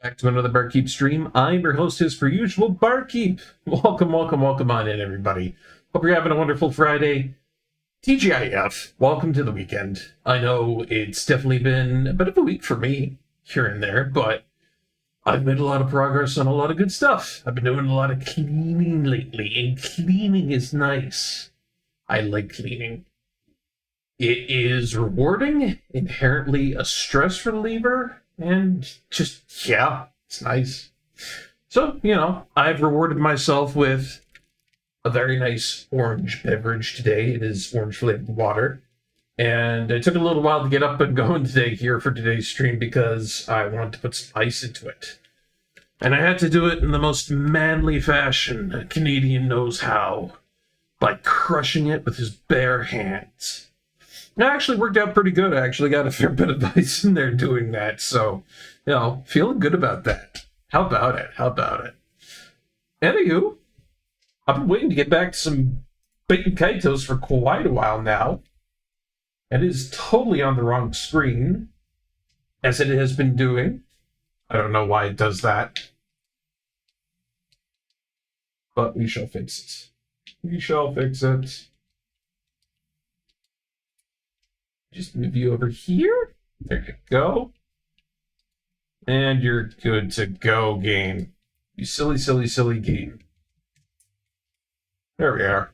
Back to another Barkeep stream. I'm your host, as per usual, Barkeep. Welcome on in, everybody. Hope you're having a wonderful Friday. TGIF, welcome to the weekend. I know it's definitely been a bit of a week for me, here and there, but I've made a lot of progress on a lot of good stuff. I've been doing a lot of cleaning lately, and cleaning is nice. I like cleaning. It is rewarding, inherently a stress reliever, and just, yeah, it's nice. So, I've rewarded myself with a very nice orange beverage today. It is orange flavored water. And it took a little while to get up and going today here for today's stream because I wanted to put some ice into it. And I had to do it in the most manly fashion a Canadian knows how, by crushing it with his bare hands. It actually worked out pretty good. I actually got a fair bit of ice in there doing that. So, feeling good about that. How about it? Anywho, I've been waiting to get back to some Baten Kaitos for quite a while now. And it is totally on the wrong screen, as it has been doing. I don't know why it does that. But we shall fix it. Just move you over here. There you go. And you're good to go, game. You silly game. There we are.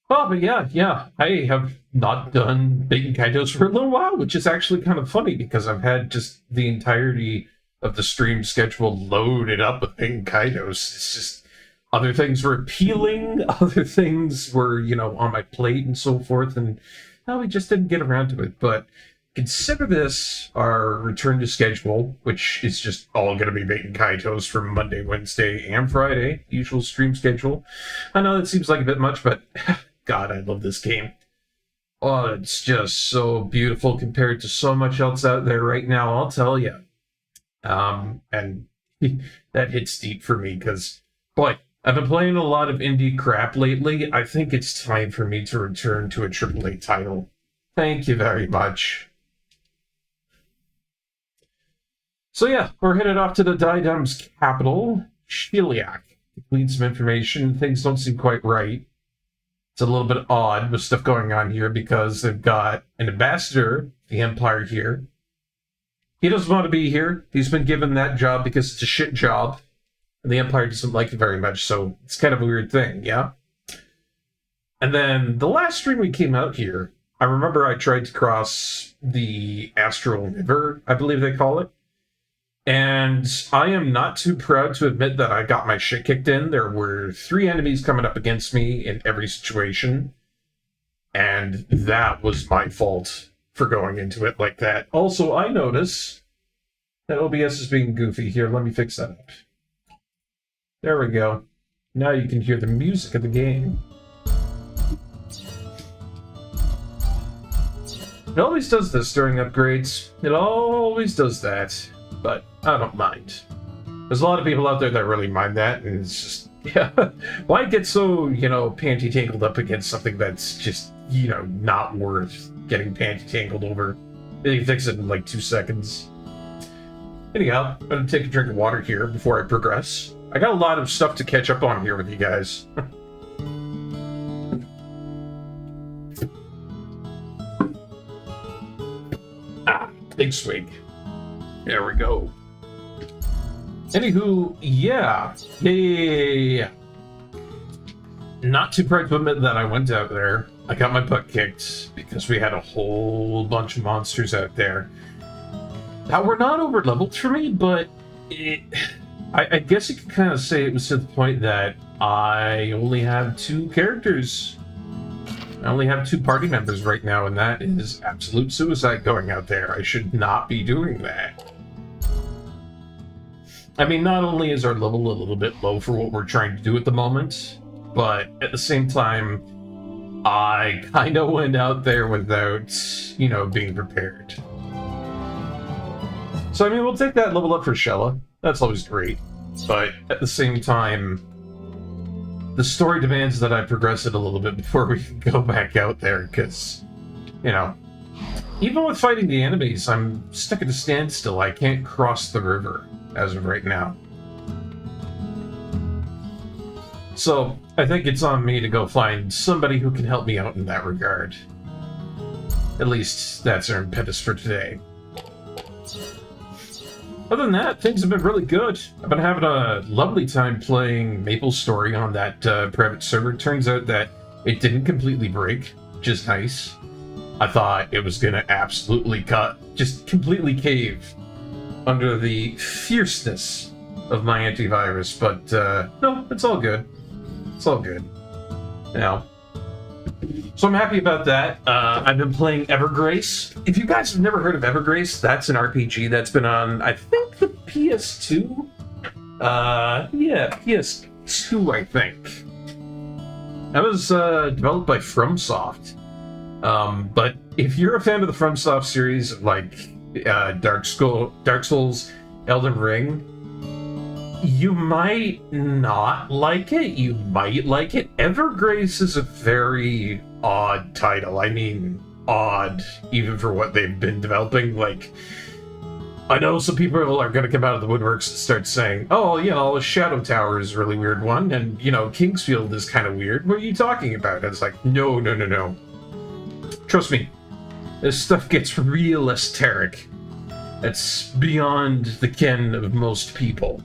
Oh, but yeah. I have not done Baten Kaitos for a little while, which is actually kind of funny because I've had just the entirety of the stream schedule loaded up with Baten Kaitos. It's just other things were appealing, other things were, on my plate and so forth, and we just didn't get around to it. But consider this our return to schedule, which is just all going to be Baten Kaitos for Monday, Wednesday, and Friday, usual stream schedule. I know that seems like a bit much, but God, I love this game. Oh, it's just so beautiful compared to so much else out there right now, I'll tell you. And that hits deep for me because, boy, I've been playing a lot of indie crap lately. I think it's time for me to return to a AAA title. Thank you very much. So yeah, we're headed off to the Diadem's capital, Shiliak, to glean some information. Things don't seem quite right. It's a little bit odd with stuff going on here because they've got an ambassador of the Empire here. He doesn't want to be here. He's been given that job because it's a shit job. And the Empire doesn't like it very much, so it's kind of a weird thing, yeah? And then the last stream we came out here, I remember I tried to cross the Astral River, I believe they call it. And I am not too proud to admit that I got my shit kicked in. There were 3 enemies coming up against me in every situation. And that was my fault for going into it like that. Also, I notice that OBS is being goofy here. Let me fix that up. There we go. Now you can hear the music of the game. It always does this during upgrades. It always does that. But I don't mind. There's a lot of people out there that really mind that, and it's just, yeah. Why get so, panty tangled up against something that's just, not worth getting panty tangled over? They can fix it in like 2 seconds. Anyhow, I'm gonna take a drink of water here before I progress. I got a lot of stuff to catch up on here with you guys. Big swig. There we go. Anywho, yeah. Not too proud to admit that I went out there. I got my butt kicked because we had a whole bunch of monsters out there that were not over leveled for me, but I guess you could kind of say it was to the point that I only have 2 characters. I only have 2 party members right now, and that is absolute suicide going out there. I should not be doing that. I mean, not only is our level a little bit low for what we're trying to do at the moment, but at the same time, I kind of went out there without, being prepared. So, I mean, we'll take that level up for Shella. That's always great. But at the same time, the story demands that I progress it a little bit before we can go back out there, because, Even with fighting the enemies, I'm stuck at a standstill. I can't cross the river as of right now. So, I think it's on me to go find somebody who can help me out in that regard. At least, that's our impetus for today. Other than that, things have been really good. I've been having a lovely time playing MapleStory on that private server. Turns out that it didn't completely break, which is nice. I thought it was gonna absolutely just completely cave under the fierceness of my antivirus, but no, it's all good. It's all good. Now, so I'm happy about that. I've been playing Evergrace. If you guys have never heard of Evergrace, that's an RPG that's been on, I think, the PS2? Yeah, PS2, I think. That was developed by FromSoft. But if you're a fan of the FromSoft series, like Dark Souls, Elden Ring, you might not like it. You might like it. Evergrace is a very odd title. I mean, odd, even for what they've been developing. Like, I know some people are going to come out of the woodworks and start saying, oh, you know, Shadow Tower is a really weird one, and, you know, Kingsfield is kind of weird. What are you talking about? And it's like, no. Trust me, this stuff gets real esoteric. It's beyond the ken of most people.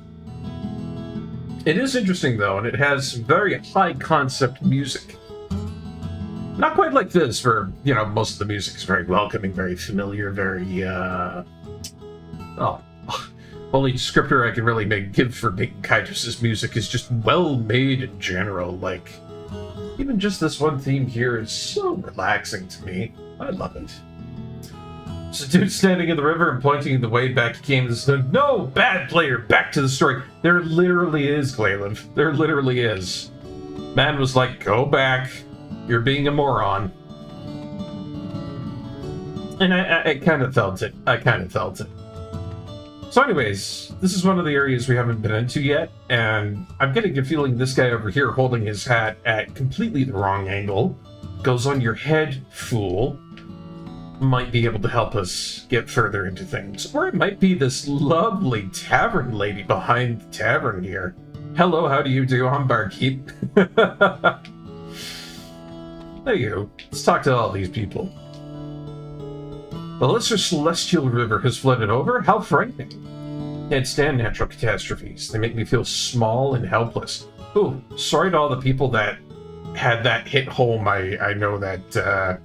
It is interesting, though, and it has very high-concept music. Not quite like this, where, you know, most of the music is very welcoming, very familiar, very, only descriptor I can really give for making Kaitos' music is just well-made in general. Like, even just this one theme here is so relaxing to me. I love it. So dude standing in the river and pointing the way back he came and said, no, bad player, back to the story. There literally is, Glailev. There literally is. Man was like, go back. You're being a moron. And I kind of felt it. So anyways, this is one of the areas we haven't been into yet, and I'm getting a feeling this guy over here holding his hat at completely the wrong angle goes on your head, fool. Might be able to help us get further into things. Or it might be this lovely tavern lady behind the tavern here. Hello, how do you do? I'm Barkeep. There you go. Let's talk to all these people. The lesser celestial river has flooded over? How frightening. Can't stand natural catastrophes. They make me feel small and helpless. Ooh, sorry to all the people that had that hit home. I know that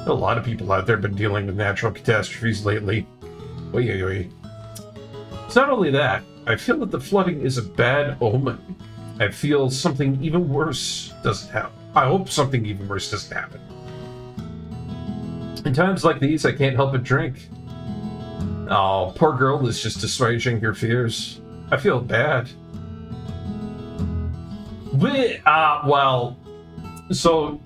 a lot of people out there have been dealing with natural catastrophes lately. Oy, oy, oy. It's not only that. I feel that the flooding is a bad omen. I feel something even worse doesn't happen. I hope something even worse doesn't happen. In times like these, I can't help but drink. Oh, poor girl is just assuaging your fears. I feel bad. So...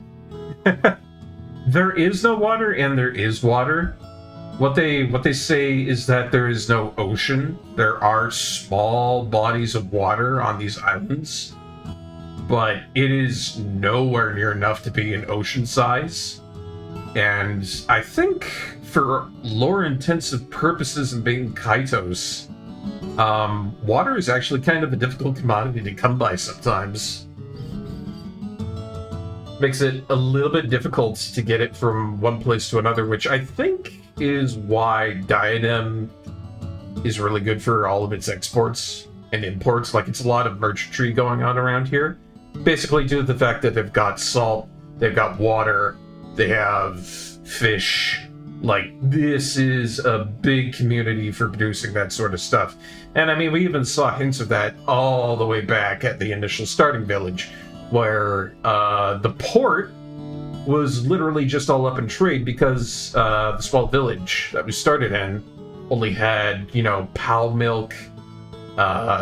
There is no water, and there is water. What they say is that there is no ocean. There are small bodies of water on these islands, but it is nowhere near enough to be an ocean size. And I think for lore-intensive purposes and being Kaitos, water is actually kind of a difficult commodity to come by sometimes. Makes it a little bit difficult to get it from one place to another, which I think is why Diadem is really good for all of its exports and imports. Like, it's a lot of merchantry going on around here. Basically due to the fact that they've got salt, they've got water, they have fish. Like, this is a big community for producing that sort of stuff. And I mean, we even saw hints of that all the way back at the initial starting village, where the port was literally just all up in trade because the small village that we started in only had, you know, POW milk.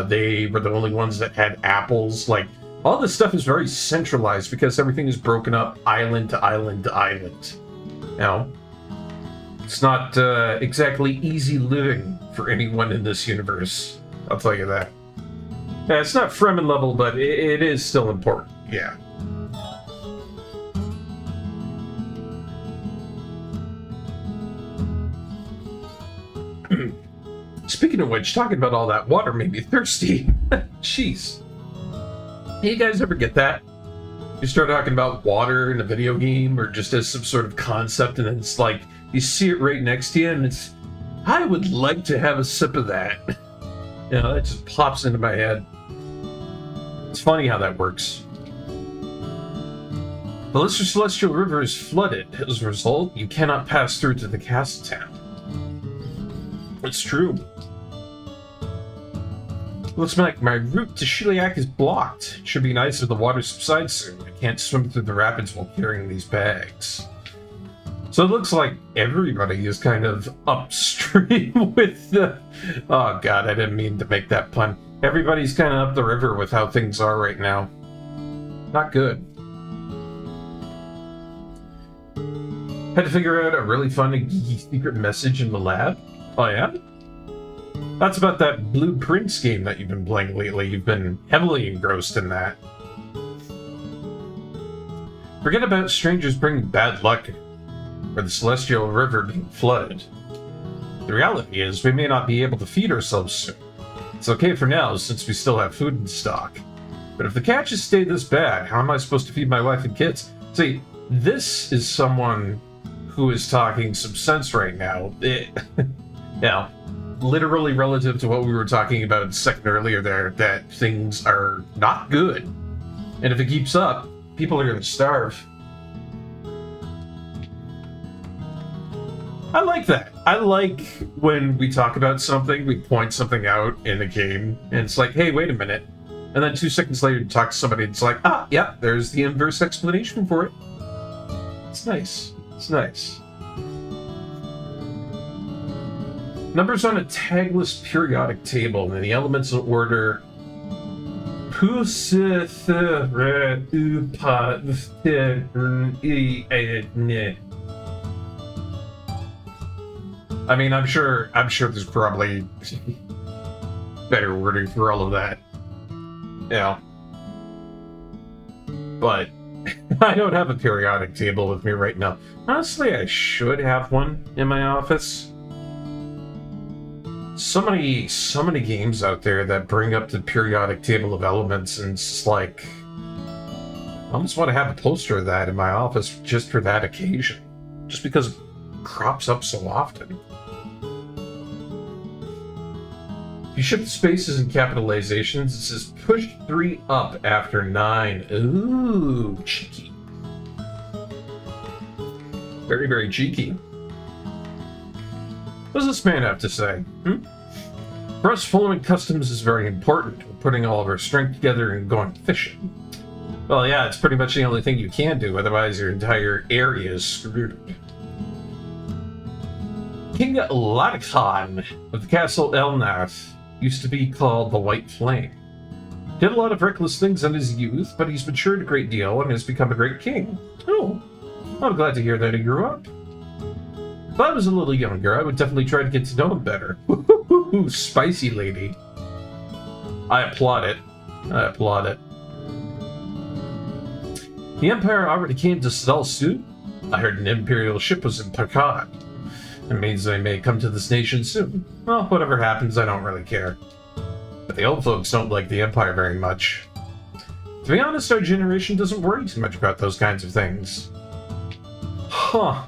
They were the only ones that had apples. Like, all this stuff is very centralized because everything is broken up island to island to island. You know, it's not exactly easy living for anyone in this universe. I'll tell you that. Yeah, it's not Fremen level, but it is still important. Yeah. Speaking of which, talking about all that water made me thirsty. Jeez. Hey, you guys ever get that? You start talking about water in a video game or just as some sort of concept, and it's like you see it right next to you, and it's, I would like to have a sip of that. You know, that just pops into my head. It's funny how that works. The Lister Celestial River is flooded. As a result, you cannot pass through to the castle town. It's true. Looks like my route to Shiliak is blocked. It should be nice if the water subsides soon. I can't swim through the rapids while carrying these bags. So it looks like everybody is kind of upstream with the... Oh god, I didn't mean to make that pun. Everybody's kind of up the river with how things are right now. Not good. Had to figure out a really fun and geeky secret message in the lab. Oh yeah? That's about that Blue Prince game that you've been playing lately. You've been heavily engrossed in that. Forget about strangers bringing bad luck or the Celestial River being flooded. The reality is, we may not be able to feed ourselves soon. It's okay for now, since we still have food in stock. But if the catches stay this bad, how am I supposed to feed my wife and kids? See, this is someone who is talking some sense right now. Yeah, literally relative to what we were talking about a second earlier there, that things are not good. And if it keeps up, people are going to starve. I like that. I like when we talk about something, we point something out in a game, and it's like, hey, wait a minute. And then 2 seconds later, you talk to somebody, and it's like, ah, yeah, there's the inverse explanation for it. It's nice. It's nice. Numbers on a tagless periodic table, and the elements in order. I mean, I'm sure there's probably better wording for all of that. Yeah. But I don't have a periodic table with me right now. Honestly, I should have one in my office. So many games out there that bring up the periodic table of elements, and it's just like, I almost want to have a poster of that in my office just for that occasion. Just because it crops up so often. If you shift spaces and capitalizations, it says push 3 up after 9. Ooh, cheeky. Very, very cheeky. What does this man have to say? For us, following customs is very important. We're putting all of our strength together and going fishing. Well, yeah, it's pretty much the only thing you can do, otherwise your entire area is screwed. King Latakan of the castle Elnath used to be called the White Flame. Did a lot of reckless things in his youth, but he's matured a great deal and has become a great king. Oh, I'm glad to hear that he grew up. If I was a little younger, I would definitely try to get to know him better. Ooh, spicy lady. I applaud it. I applaud it. The Empire already came to Sadal soon. I heard an Imperial ship was in Pakad. It means they may come to this nation soon. Well, whatever happens, I don't really care. But the old folks don't like the Empire very much. To be honest, our generation doesn't worry too much about those kinds of things. Huh.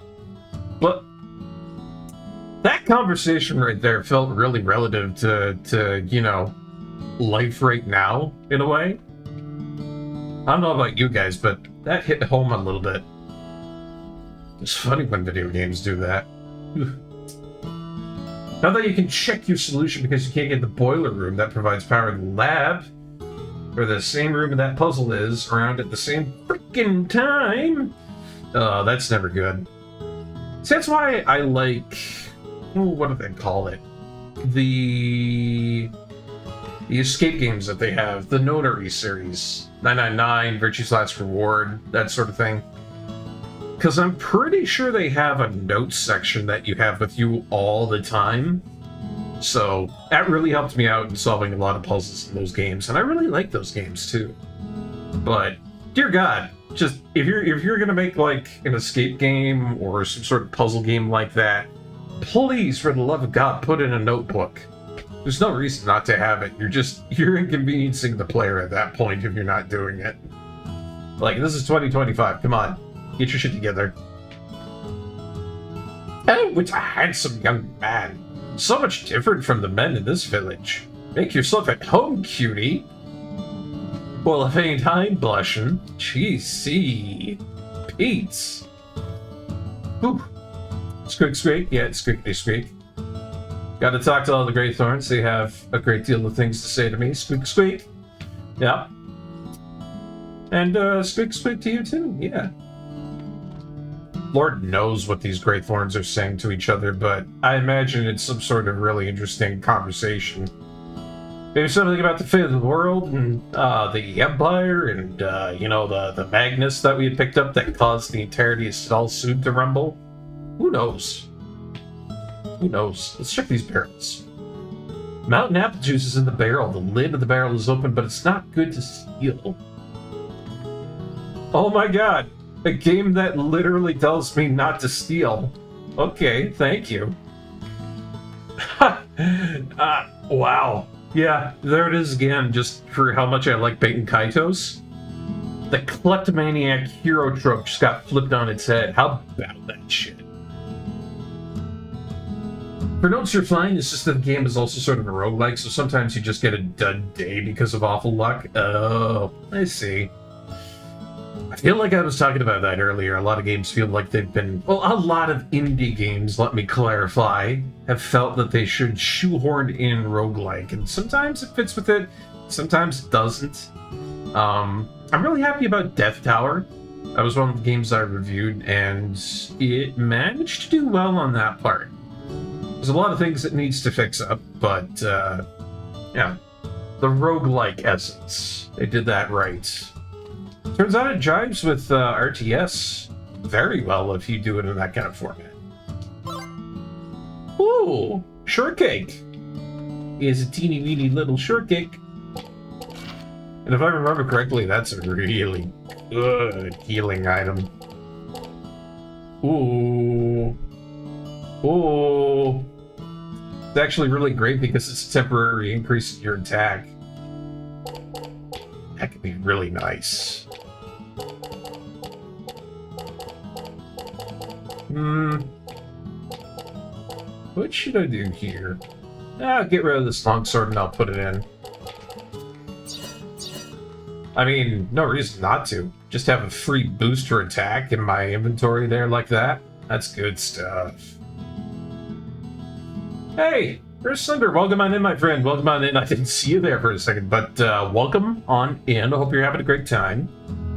But that conversation right there felt really relative to you know, life right now, in a way. I don't know about you guys, but that hit home a little bit. It's funny when video games do that. Now that you can check your solution because you can't get the boiler room that provides power in the lab, where the same room that puzzle is, around at the same freaking time. Oh, that's never good. See, that's why I like... what do they call it? The escape games that they have. The Notary series. 999, Virtue's Last Reward, that sort of thing. Because I'm pretty sure they have a notes section that you have with you all the time. So that really helped me out in solving a lot of puzzles in those games. And I really like those games too. But, dear God, just if you're gonna make like an escape game or some sort of puzzle game like that, please, for the love of God, put in a notebook. There's no reason not to have it. You're inconveniencing the player at that point if you're not doing it. Like, this is 2025. Come on. Get your shit together. Oh, it's a handsome young man. So much different from the men in this village. Make yourself at home, cutie. Well, if ain't I'm blushing. Gee, Pete's. Whew. Squeak. Yeah, it's squeak. Gotta talk to all the Greythorns. They have a great deal of things to say to me. Squeak. Yeah. And, squeak to you too. Yeah. Lord knows what these Greythorns are saying to each other, but I imagine it's some sort of really interesting conversation. Maybe something about the fate of the world and the Empire and, the Magnus that we had picked up that caused the entirety of Stalsud to rumble. Who knows? Let's check these barrels. Mountain apple juice is in the barrel. The lid of the barrel is open, but it's not good to steal. Oh my god! A game that literally tells me not to steal. Okay, thank you. Wow. Yeah, there it is again, just for how much I like Baten Kaitos. The kleptomaniac hero trope just got flipped on its head. How about that shit? For notes you're fine, it's just that the game is also sort of a roguelike, so sometimes you just get a dud day because of awful luck. Oh, I see. I feel like I was talking about that earlier. A lot of games feel like they've been... Well, a lot of indie games, let me clarify, have felt that they should shoehorn in roguelike. And sometimes it fits with it, sometimes it doesn't. I'm really happy about Death Tower. That was one of the games I reviewed, and it managed to do well on that part. There's a lot of things it needs to fix up, but, yeah. The roguelike essence. They did that right. Turns out it jives with RTS very well if you do it in that kind of format. Ooh, shortcake. Is a teeny weeny little shortcake. And if I remember correctly, that's a really good healing item. Ooh. It's actually really great because it's a temporary increase in your attack. That could be really nice. What should I do here? I'll get rid of this longsword and I'll put it in. I mean, no reason not to. Just have a free booster attack in my inventory there like that. That's good stuff. Hey, Chris Slender, welcome on in, my friend. Welcome on in. I didn't see you there for a second, but welcome on in. I hope you're having a great time.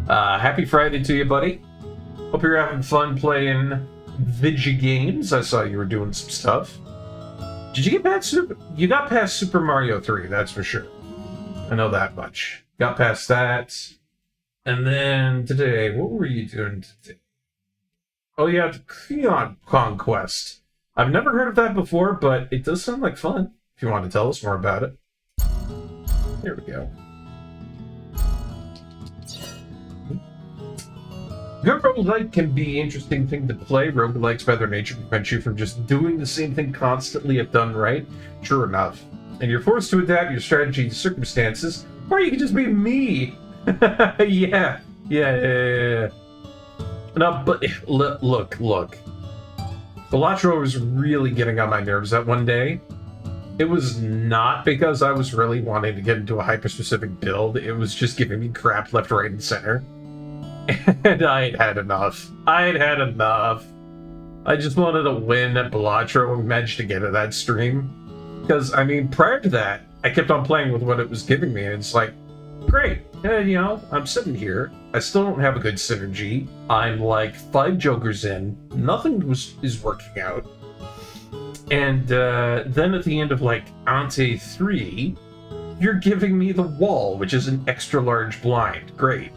Happy Friday to you, buddy. Hope you're having fun playing Vidya games. I saw you were doing some stuff. Did you get past You got past Super Mario 3, that's for sure. I know that much. Got past that. And then today, what were you doing today? Oh yeah, the Creon Conquest. I've never heard of that before, but it does sound like fun. If you want to tell us more about it. Here we go. Good roguelike can be an interesting thing to play. Roguelikes by their nature prevent you from just doing the same thing constantly if done right. True enough. And you're forced to adapt your strategy to circumstances, or you can just be me. Yeah. No, but look. Balatro was really getting on my nerves that one day. It was not because I was really wanting to get into a hyper-specific build. It was just giving me crap left, right, and center. And I had enough. I just wanted to win at Balatro and managed to get to that stream. Because, I mean, prior to that, I kept on playing with what it was giving me, and it's like, great. Yeah, I'm sitting here. I still don't have a good synergy. I'm like 5 jokers in. Nothing is working out. And then at the end of like Ante 3, you're giving me the wall, which is an extra large blind. Great.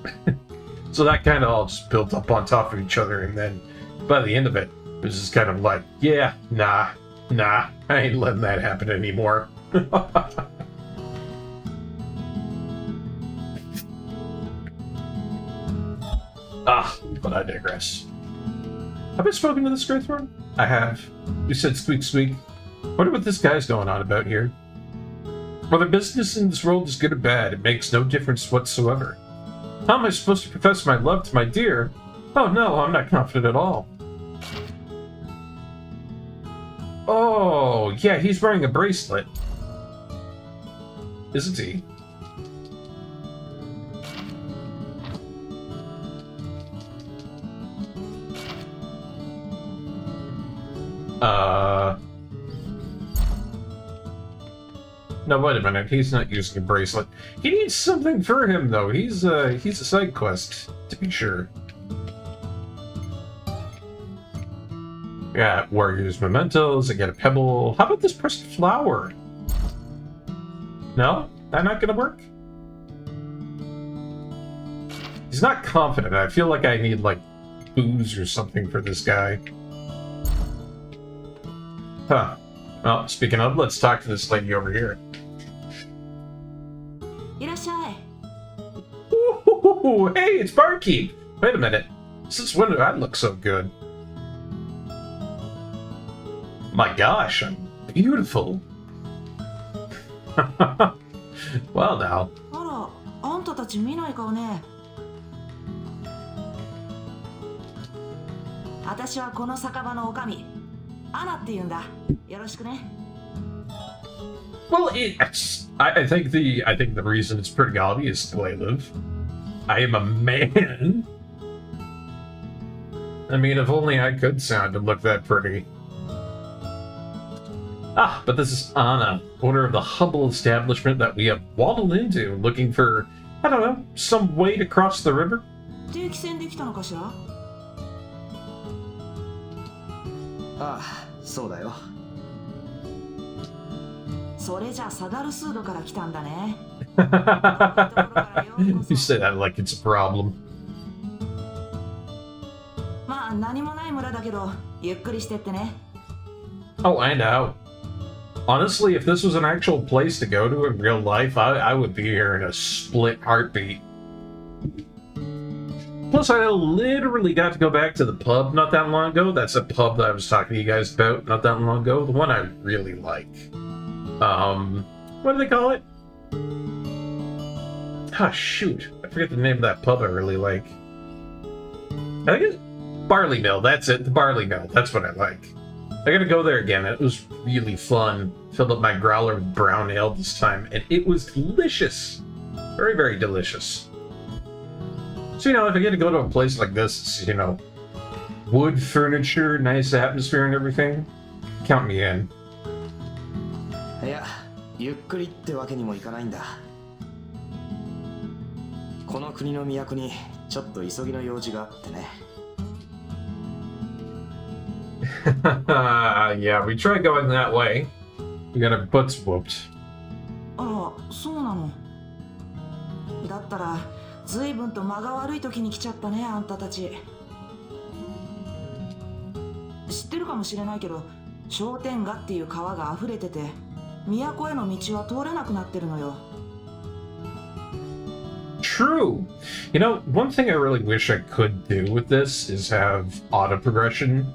So that kind of all just built up on top of each other, and then by the end of it, it was just kind of like, yeah, nah, I ain't letting that happen anymore. But I digress. Have I spoken to this Greythorn? I have. You said squeak. Wonder what this guy's going on about here. Whether business in this world is good or bad, it makes no difference whatsoever. How am I supposed to profess my love to my dear? Oh no, I'm not confident at all. Oh, yeah, he's wearing a bracelet. Isn't he? No, wait a minute. He's not using a bracelet. He needs something for him, though. He's a side quest, to be sure. Yeah, warriors mementos. I get a pebble. How about this pressed flower? No? That not gonna work? He's not confident. I feel like I need, like, booze or something for this guy. Huh. Well, speaking of, let's talk to this lady over here. Ooh, hey, it's Barkeep! Wait a minute. Since when did I look so good? My gosh, I'm beautiful. Well now. あんたたち見ない顔ね。私はこの酒場の女将、アナって言うんだ。よろしくね。Well, I think the reason it's pretty obvious the way I live. I am a man. I mean, if only I could sound and look that pretty. Ah, but this is Anna, owner of the humble establishment that we have waddled into, looking for, I don't know, some way to cross the river? 定期船で来たのかしら？ああ、そうだよ。それじゃサダルスードから来たんだね。You say that like it's a problem. まあ何もない村だけど、ゆっくりしてってね。Oh, I know. Honestly, if this was an actual place to go to in real life, I would be here in a split heartbeat. Plus, I literally got to go back to the pub not that long ago. That's a pub that I was talking to you guys about not that long ago. The one I really like. What do they call it? Ah, shoot. I forget the name of that pub I really like. I think it's Barley Mill. That's it. The Barley Mill. That's what I like. I gotta go there again. It was really fun. Filled up my growler with brown ale this time, and it was delicious. Very, very delicious. So, you know, if I get to go to a place like this, you know, wood furniture, nice atmosphere and everything, count me in. いや、ゆっくりってわけにもいかないんだ。この国の都にちょっと急ぎの用事があってね。Yeah, we tried going that way. We got our butts whooped. あら、そうなの。だったら、随分と間が悪い時に来ちゃったね、あんたたち。知ってるかもしれないけど、商店街っていう川が溢れてて、都への道は通れなくなってるのよ。True. You know, one thing I really wish I could do with this is have auto progression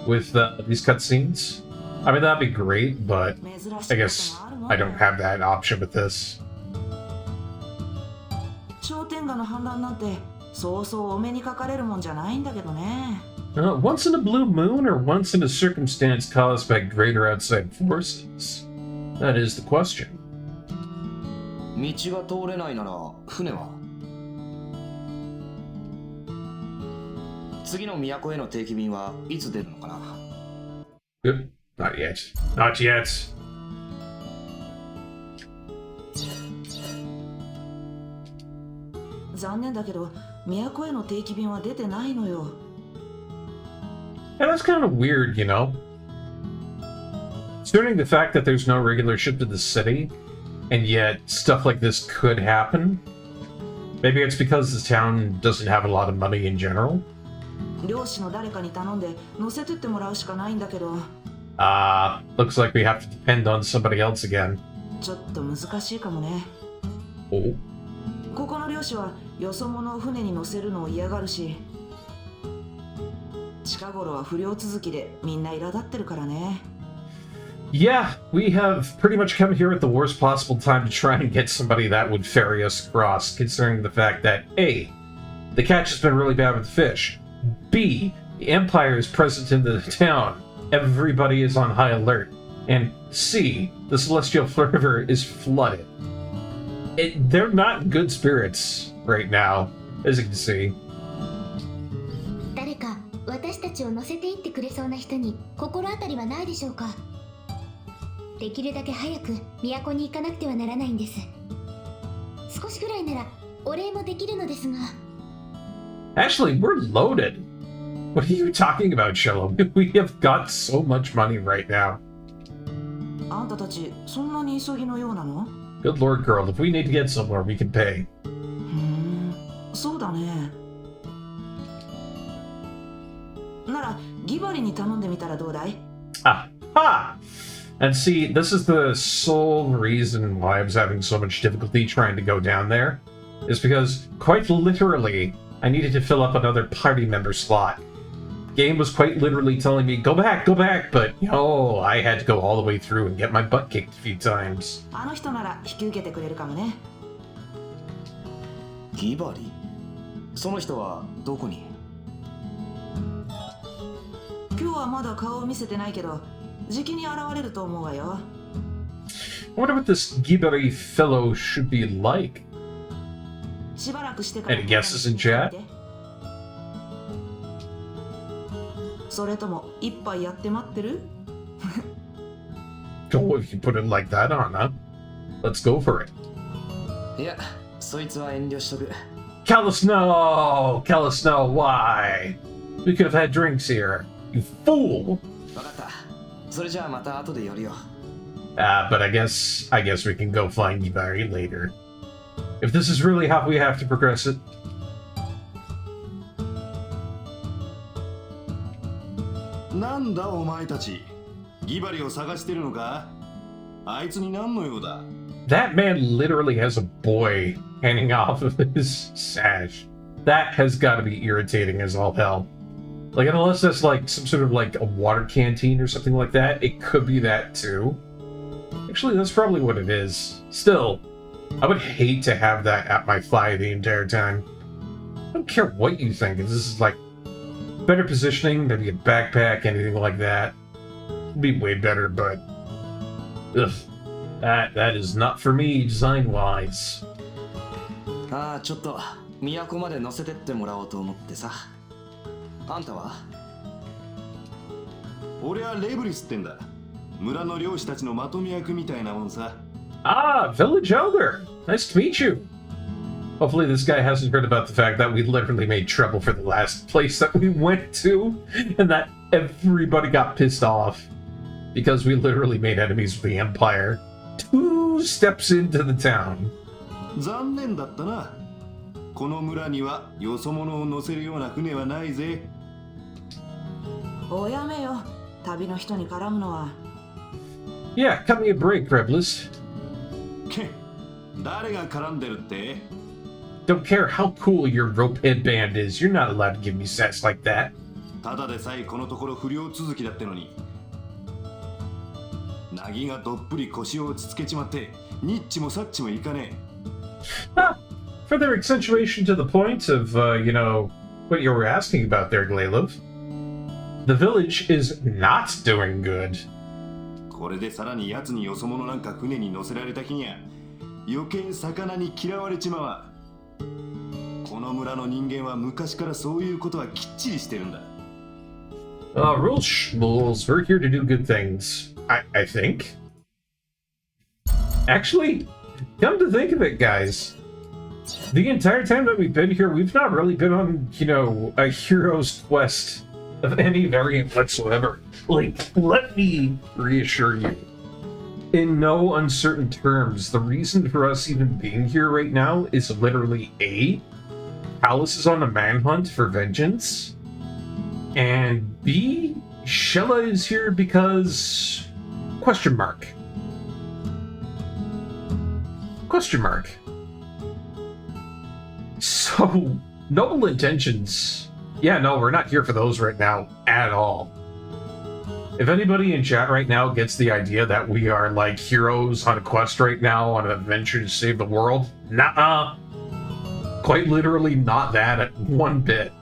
with these cutscenes. I mean, that'd be great, but I guess I don't have that option with this. 商店街の反乱なんてそうそうお目にかかれるもんじゃないんだけどね。Once in a blue moon or once in a circumstance caused by greater outside forces? That is the question. 道が通れないなら船は次の都への定期便はいつ出るのかな？ Not yet. Not yet. 残念だけど都への定期便は出てないのよ。Yeah, that's kind of weird, you know? Considering the fact that there's no regular ship to the city, and yet stuff like this could happen. Maybe it's because the town doesn't have a lot of money in general. 漁師の誰かに頼んで乗せてってもらうしかないんだけど。Looks like we have to depend on somebody else again. ちょっと難しいかもね。Oh. ここの漁師はよそ者を船に乗せるのを嫌がるし、近頃は不良続きでみんな苛立ってるからね。Yeah, we have pretty much come here at the worst possible time to try and get somebody that would ferry us across, considering the fact that A, the catch has been really bad with the fish. B, the Empire is present in the town. Everybody is on high alert. And C, the Celestial River is flooded. They're not in good spirits right now, as you can see. 誰か私たちを乗せていってくれそうな人に心当たりはないでしょうか。できるだけ早く都に行かなくてはならないんです。少しぐらいならお礼もできるのですが。Actually, we're loaded. What are you talking about, Shello? We have got so much money right now. あんたたちそんなに急ぎのようなの？ Good lord, girl, if we need to get somewhere, we can pay. そうだね。ならギバリに頼んでみたらどうだい？ And see, this is the sole reason why I was having so much difficulty trying to go down there, is because, quite literally, I needed to fill up another party member slot. Game was quite literally telling me, go back, but, I had to go all the way through and get my butt kicked a few times. あの人なら引き受けてくれるかもね。ギバリ？その人はどこに？今日はまだ顔を見せてないけど、じきに現れると思うわよ。I wonder what this Gibari fellow should be like. しばらくしてから。 Any guesses in chat? それとも一杯やって待ってる？ Oh, if you put it like that on, huh? Let's go for it. いや、そいつは遠慮しとく。Callus, no! Callus, no, why? We could have had drinks here. You fool! わかった。それじゃあまた後で寄るよ。But I guess we can go find Gibari later. If this is really how we have to progress it. なんだお前たち、ギバリを探してるのか？あいつに何の用だ？ That man literally has a boy hanging off of his sash. That has got to be irritating as all hell. Like, unless that's like some sort of like a water canteen or something like that, it could be that too. Actually, that's probably what it is. Still, I would hate to have that at my thigh the entire time. I don't care what you think. If this is like better positioning, maybe a backpack, anything like that, it'd be way better, but ugh, that is not for me design-wise. ああ、ちょっと都まで乗せてってもらおうと思ってさ。あんたは？俺はレブリスってんだ。村の漁師たちのまとめ役みたいなもんさ。Ah, Village Elder. Nice to meet you. Hopefully this guy hasn't heard about the fact that we literally made trouble for the last place that we went to, and that everybody got pissed off because we literally made enemies with the Empire 2 steps into the town. 残念だったな。この村にはよそ者を乗せるような船はないぜ。おやめよ、旅の人に絡むのは。Yeah, cut me a break, Rebels. け、誰が絡んでるって？ Don't care how cool your rope headband is, you're not allowed to give me sass like that. ただでさえこのところ不良続きだってのに。ナギがどっぷり腰を落ち着けちまって、ニッチもサッチもいかねえ。 Further accentuation to the point of, what you were asking about there, Gleilov. The village is not doing good. これでさらに奴によそ者なんか船に乗せられた日にゃ、余計魚に嫌われちまわ。この村の人間は昔からそういうことはきっちりしてるんだ。Rules, schmools, we're here to do good things. I think. Actually, come to think of it, guys. The entire time that we've been here, we've not really been on, a hero's quest of any variant whatsoever. Like, let me reassure you. In no uncertain terms, the reason for us even being here right now is literally A, Alice is on a manhunt for vengeance, and B, Shella is here because... Question mark. So, noble intentions. Yeah, no, we're not here for those right now at all. If anybody in chat right now gets the idea that we are like heroes on a quest right now, on an adventure to save the world, nuh-uh. Quite literally not that at one bit.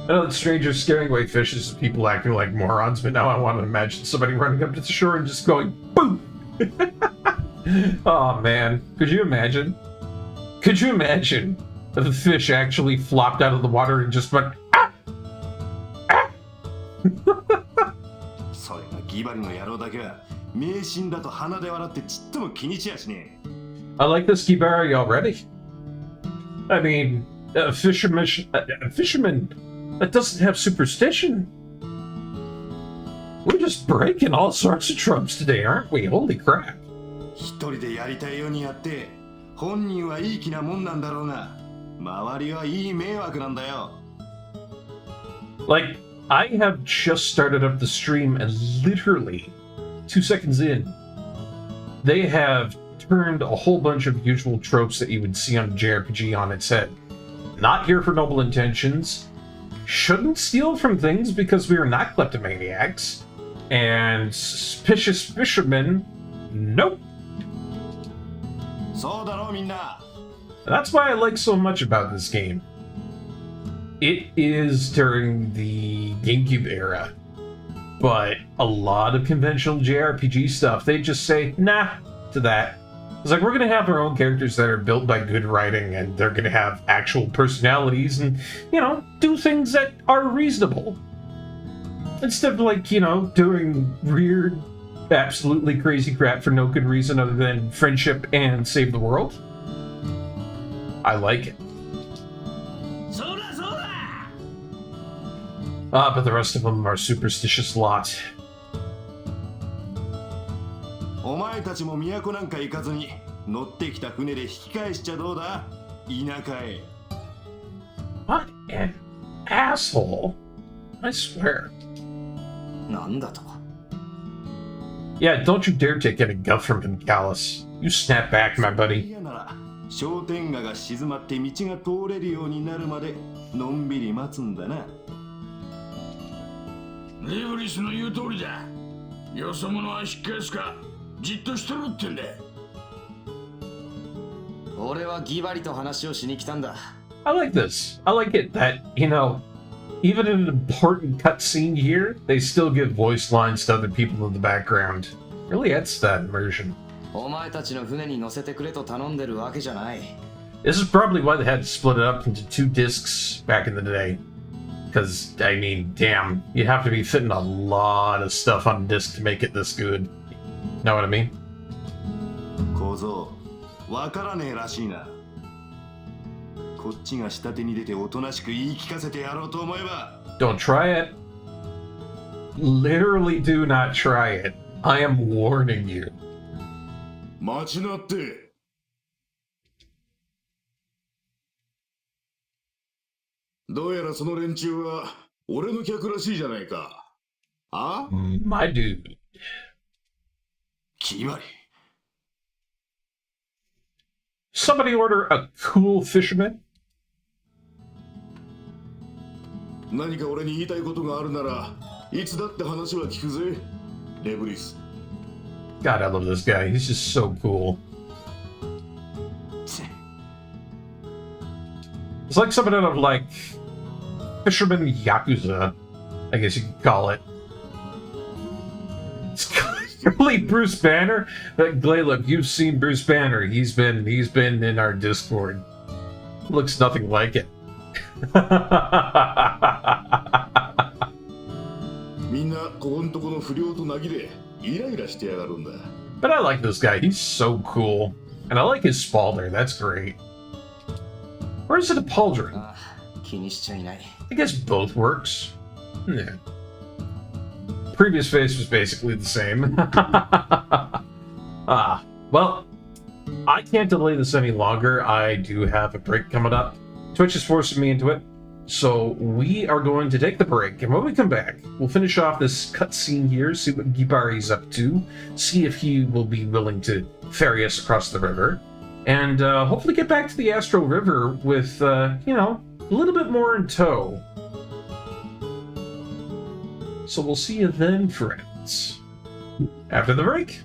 I know that strangers scaring away fishes and people acting like morons, but now I want to imagine somebody running up to the shore and just going, boom! Oh man, could you imagine? Could you imagine if the fish actually flopped out of the water and just went, ah! Ah! それがギバリの野郎だけは迷信だと鼻で笑ってちっとも気にしやしねえ。 I like this Gibari already. I mean, a fisherman that doesn't have superstition. We're just breaking all sorts of tropes today, aren't we? Holy crap. 一人でやりたいようにやって本人はいい気なもんなんだろうが周りはいい迷惑なんだよ。 Like, I have just started up the stream and literally 2 seconds in, they have turned a whole bunch of usual tropes that you would see on a JRPG on its head. Not here for noble intentions. Shouldn't steal from things because we are not kleptomaniacs. And suspicious fishermen, nope. そうだろうみんな。 That's why I like so much about this game. It is during the GameCube era, but a lot of conventional JRPG stuff, they just say, nah, to that. It's like, we're going to have our own characters that are built by good writing, and they're going to have actual personalities and, you know, do things that are reasonable. Instead of, like, you know, doing weird, absolutely crazy crap for no good reason other than friendship and save the world. I like it. But the rest of them are superstitious lot. お前たちも都なんか行かずに乗ってきた船で引き返しちゃどうだ田舎へ。 What an asshole. I swear. なんだと。 Yeah, don't you dare take any guff from him, Callus. You snap back, my buddy. 嫌なら商店街が静まって道が通れるようになるまでのんびり待つんだな。レブリスの言う通りだ。よそ者は引っ返すか、じっとしてろってんだ。俺はギバリと話をしに来たんだ。 I like this. I like it that, you know, even in an important cutscene here, they still give voice lines to other people in the background. Really adds to that immersion. お前たちの船に乗せてくれと頼んでるわけじゃない。 This is probably why they had to split it up into 2 discs back in the day. Because, I mean, damn, you'd have to be fitting a lot of stuff on a disc to make it this good. Know what I mean? 小僧、わからねえらしいな。こっちが下手に出ておとなしく言い聞かせてやろうと思えば。 Don't try it. Literally do not try it. I am warning you. 待ちなって。どうやらその連中は俺の客らしいじゃないか。あ？ My dude. 決まり。 Somebody order a cool fisherman? 何か俺に言いたいことがあるならいつだって話は聞くぜ、レブリス。 God, I love this guy. He's just so cool. It's like something out of, like, Fisherman Yakuza, I guess you could call it. It's clearly Bruce Banner. Glaylook, you've seen Bruce Banner. He's been in our Discord. Looks nothing like it. みんなここんとこの不良となぎでイライラしてやがるんだ。 But I like this guy. He's so cool. And I like his spalder. That's great. Or is it a pauldron? ああ、気にしちゃいない。 I guess both works. Yeah. Previous face was basically the same. Well, I can't delay this any longer. I do have a break coming up. Twitch is forcing me into it. So we are going to take the break, and when we come back, we'll finish off this cutscene here, see what Gibari's up to, see if he will be willing to ferry us across the river, and hopefully get back to the Astro River with, you know, a little bit more in tow. So we'll see you then, friends. After the break.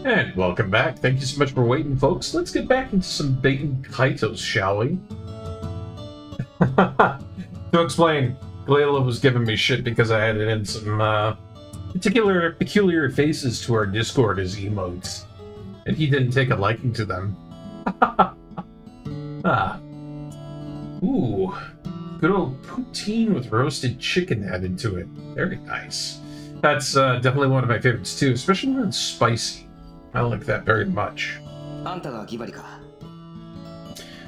And welcome back. Thank you so much for waiting, folks. Let's get back into some Baten Kaitos, shall we? To explain, Glayla was giving me shit because I added in some peculiar faces to our Discord as emotes, and he didn't take a liking to them. Ah. Ooh. Good old poutine with roasted chicken added to it. Very nice. That's definitely one of my favorites too, especially when it's spicy. I like that very much.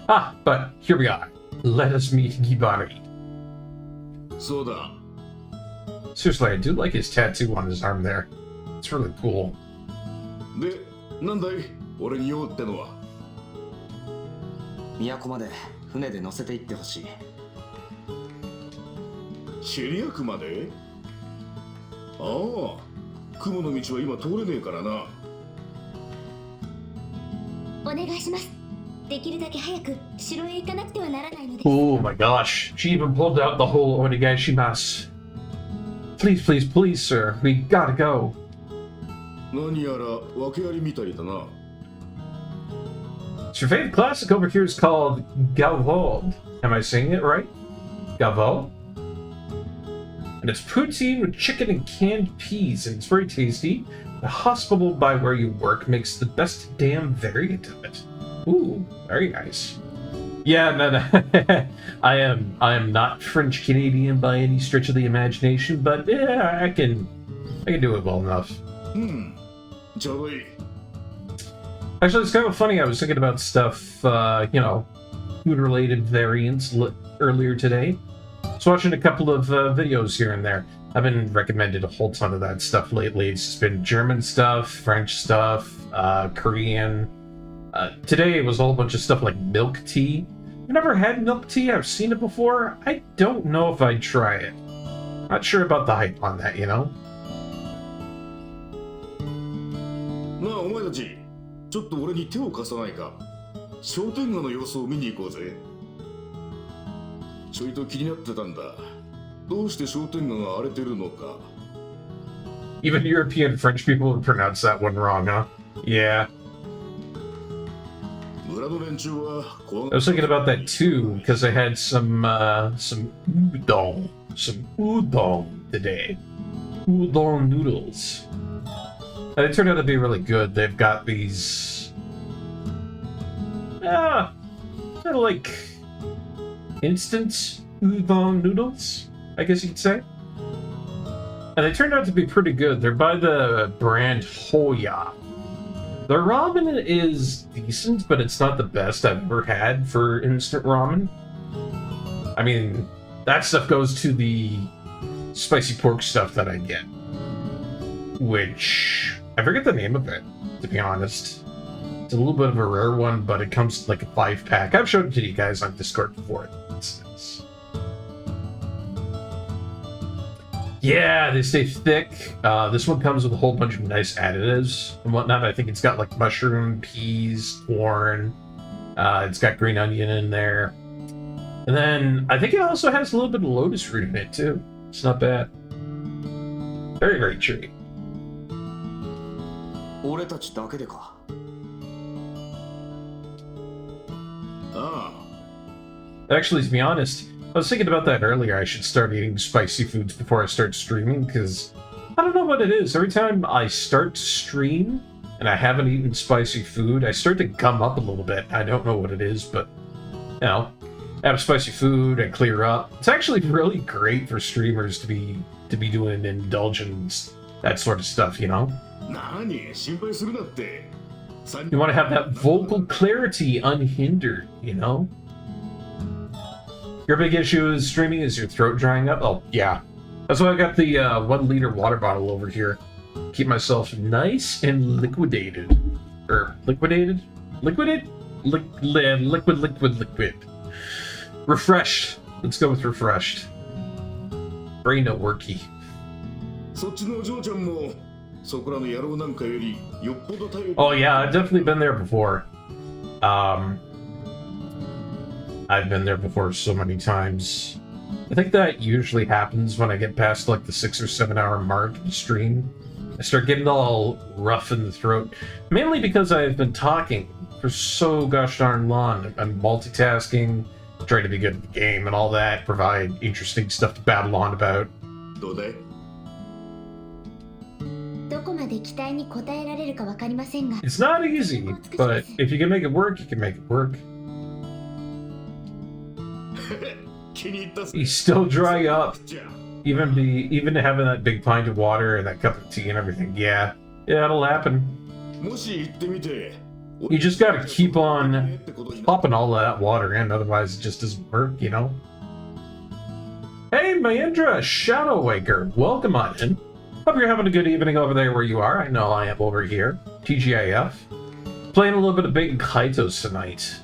Ah, but here we are. Let us meet Gibari. Seriously, I do like his tattoo on his arm there. It's really cool. 都まで船で乗せて行ってほしい。シェリア区まで？ああ、雲の道は今通れねえからな。お願いします。できるだけ早く城へ行かなくてはならないのです。 Oh my gosh, she even pulled out the whole onegaishimasu. Please, please, please, sir, we gotta go. 何やら訳ありみたいだな。So your favorite classic over here is called Galvold. Am I saying it right? Galvold? And it's poutine with chicken and canned peas, and it's very tasty. The hospital by where you work makes the best damn variant of it. Ooh, very nice. Yeah, no. I am not French Canadian by any stretch of the imagination, but yeah, I can do it well enough. ちょうどいい。 Actually, it's kind of funny. I was thinking about stuff, food-related variants earlier today. I was watching a couple of videos here and there. I've been recommended a whole ton of that stuff lately. It's just been German stuff, French stuff, Korean. Today it was a whole bunch of stuff like milk tea. I've never had milk tea. I've seen it before. I don't know if I'd try it. Not sure about the hype on that, you know? なあお前たち、ちょっと俺に手を貸さないか。商店街の様子を見に行こうぜ。ちょいと気になってたんだ。どうして商店街が荒れてるのか。 Even European French people would pronounce that one wrong, huh? Yeah. 村の連中は怖が I was thinking about that too, because I had some udon today. Udon noodles. And they turned out to be really good. They've got these, kind of like instant udon noodles, I guess you could say. And they turned out to be pretty good. They're by the brand Hoya. Their ramen is decent, but it's not the best I've ever had for instant ramen. I mean, that stuff goes to the spicy pork stuff that I get, which I forget the name of it, to be honest. It's a little bit of a rare one, but it comes like a 5-pack. I've showed it to you guys on Discord before. It's nice. Yeah, they stay thick. This one comes with a whole bunch of nice additives and whatnot. I think it's got like mushroom, peas, corn. It's got green onion in there. And then I think it also has a little bit of lotus root in it too. It's not bad. Very, very chewy. 俺たちだけでか。ああ。 Actually, to be honest, I was thinking about that earlier. I should start eating spicy foods before I start streaming, because I don't know what it is. Every time I start to stream and I haven't eaten spicy food, I start to gum up a little bit. I don't know what it is, but, you know, I have spicy food, I clear up. It's actually really great for streamers to be doing indulgence, that sort of stuff, you know? 何心配するなって。 You want to have that vocal clarity unhindered, you know? Your big issue is streaming is your throat drying up? Oh, yeah. That's why I got the 1 liter water bottle over here. Keep myself nice and liquidated. Or, liquidated? Liquid. Refreshed. Let's go with refreshed. Brain no worky. そっちのお嬢ちゃんもそこらの野郎なんかよりよっぽど頼り。 Oh yeah, I've definitely been there before. I've been there before so many times. I think that usually happens when I get past like the 6 or 7 hour mark in the stream. I start getting all rough in the throat, mainly because I've been talking for so gosh darn long. I'm multitasking, trying to be good at the game and all that, provide interesting stuff to battle on about. どうだい？どこまで期待に応えられるかわかりませんが。 It's not easy, but if you can make it work, you can make it work. 気に入ったぜ。 You still dry up. じゃあ Even having that big pint of water and that cup of tea and everything, yeah, it'll happen. もし行ってみて。 You just gotta keep on popping all of that water in, otherwise it just doesn't work, you know? Hey, Mahendra Shadowwaker, welcome on in. Hope you're having a good evening over there where you are. I know I am over here. TGIF. Playing a little bit of Baten Kaitos tonight.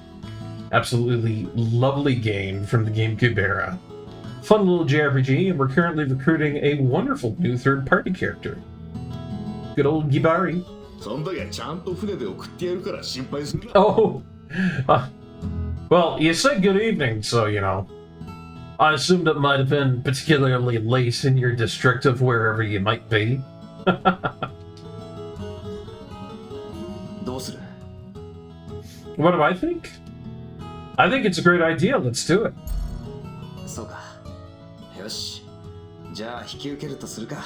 Absolutely lovely game from the GameCube era. Fun little JRPG, and we're currently recruiting a wonderful new third-party character. Good old Gibari. そんだけちゃんと船で送ってやるから心配するな。 Oh! Well, you said good evening, so, you know. I assumed it might have been particularly late in your district of wherever you might be. どうする？ What do I think? I think it's a great idea. Let's do it. そうか。よし。じゃあ引き受けるとするか。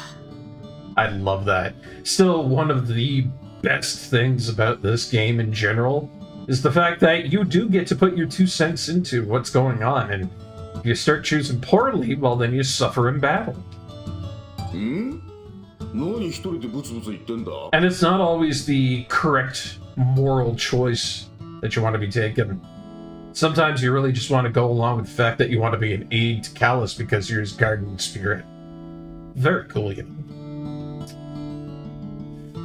I love that. Still, one of the best things about this game in general is the fact that you do get to put your 2 cents into what's going on, and if you start choosing poorly, well, then you suffer in battle. ん？何一人でブツブツ言ってんだ？ And it's not always the correct moral choice that you want to be taking. Sometimes you really just want to go along with the fact that you want to be an aid to Callus because you're his guardian spirit. Very cool, you know.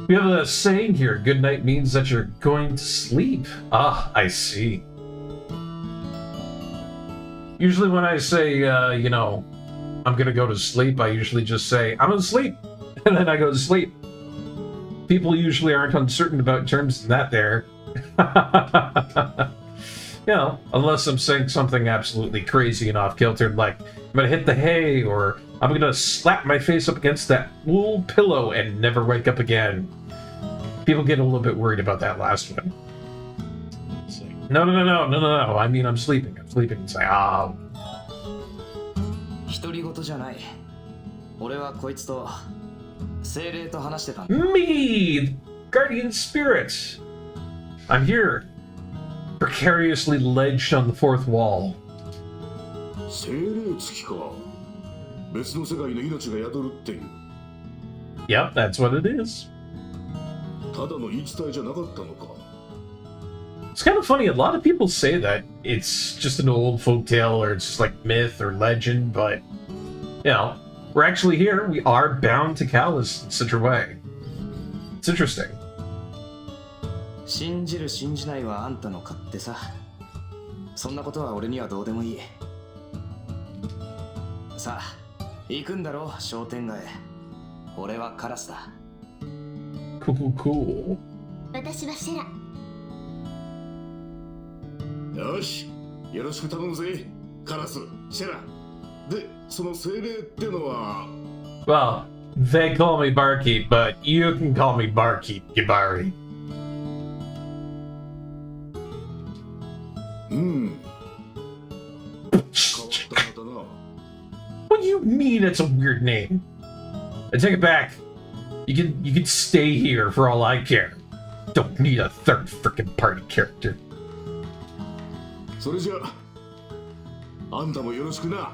We have a saying here, good night means that you're going to sleep. Ah, I see. Usually when I say, you know, I'm gonna go to sleep, I usually just say, I'm gonna sleep, and then I go to sleep. People usually aren't uncertain about terms in that there. You know, unless I'm saying something absolutely crazy and off-kilter, like, I'm gonna hit the hay, or I'm gonna slap my face up against that wool pillow and never wake up again. People get a little bit worried about that last one. It's like, no. I mean, I'm sleeping. It's like, ah. 独り言じゃない。俺はこいつと精霊と話してたんだ。 Me, guardian spirit. I'm here, precariously ledged on the fourth wall. 精霊付きか。別の世界の命が宿るっていう。 Yep, that's what it is. ただの言い伝えじゃなかったのか。 It's kind of funny, a lot of people say that it's just an old folktale or it's just like myth or legend, but, you know, we're actually here. We are bound to Callus in such a way. It's interesting. 信じる信じないはあんたの勝手さ。そんなことは俺にはどうでもいい。さあ、行くんだろ、商店街。俺はカラスだ。 Cool. 私はシェラ。よし、よろしく頼むぜ、カラス、シェラ。で、その精霊ってのは。 Well, they call me Barkeep, but you can call me Barkeep, Gibari. 変わった名だな。 What do you mean it's a weird name? I take it back. You can stay here for all I care. Don't need a third frickin' party character. それじゃあ、あんたもよろしくな。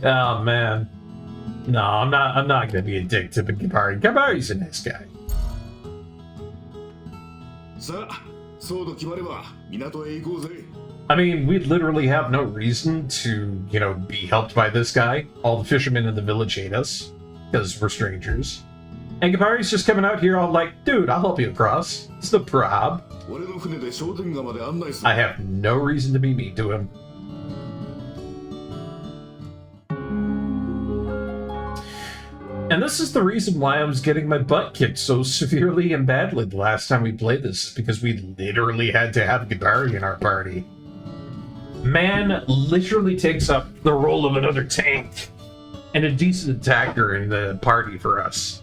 Oh man. No, I'm not gonna be a dick to Gibari. Gibari's a nice guy. さあ、騒動決まれば港へ行こうぜ。 I mean, we literally have no reason to, you know, be helped by this guy. All the fishermen in the village hate us, because we're strangers. And Gibari's just coming out here all like, dude, I'll help you across. It's no prob. 俺の船で商店街まで案内する。 I have no reason to be mean to him. And this is the reason why I was getting my butt kicked so severely and badly the last time we played this, is because we literally had to have Gibari in our party. Man literally takes up the role of another tank and a decent attacker in the party for us.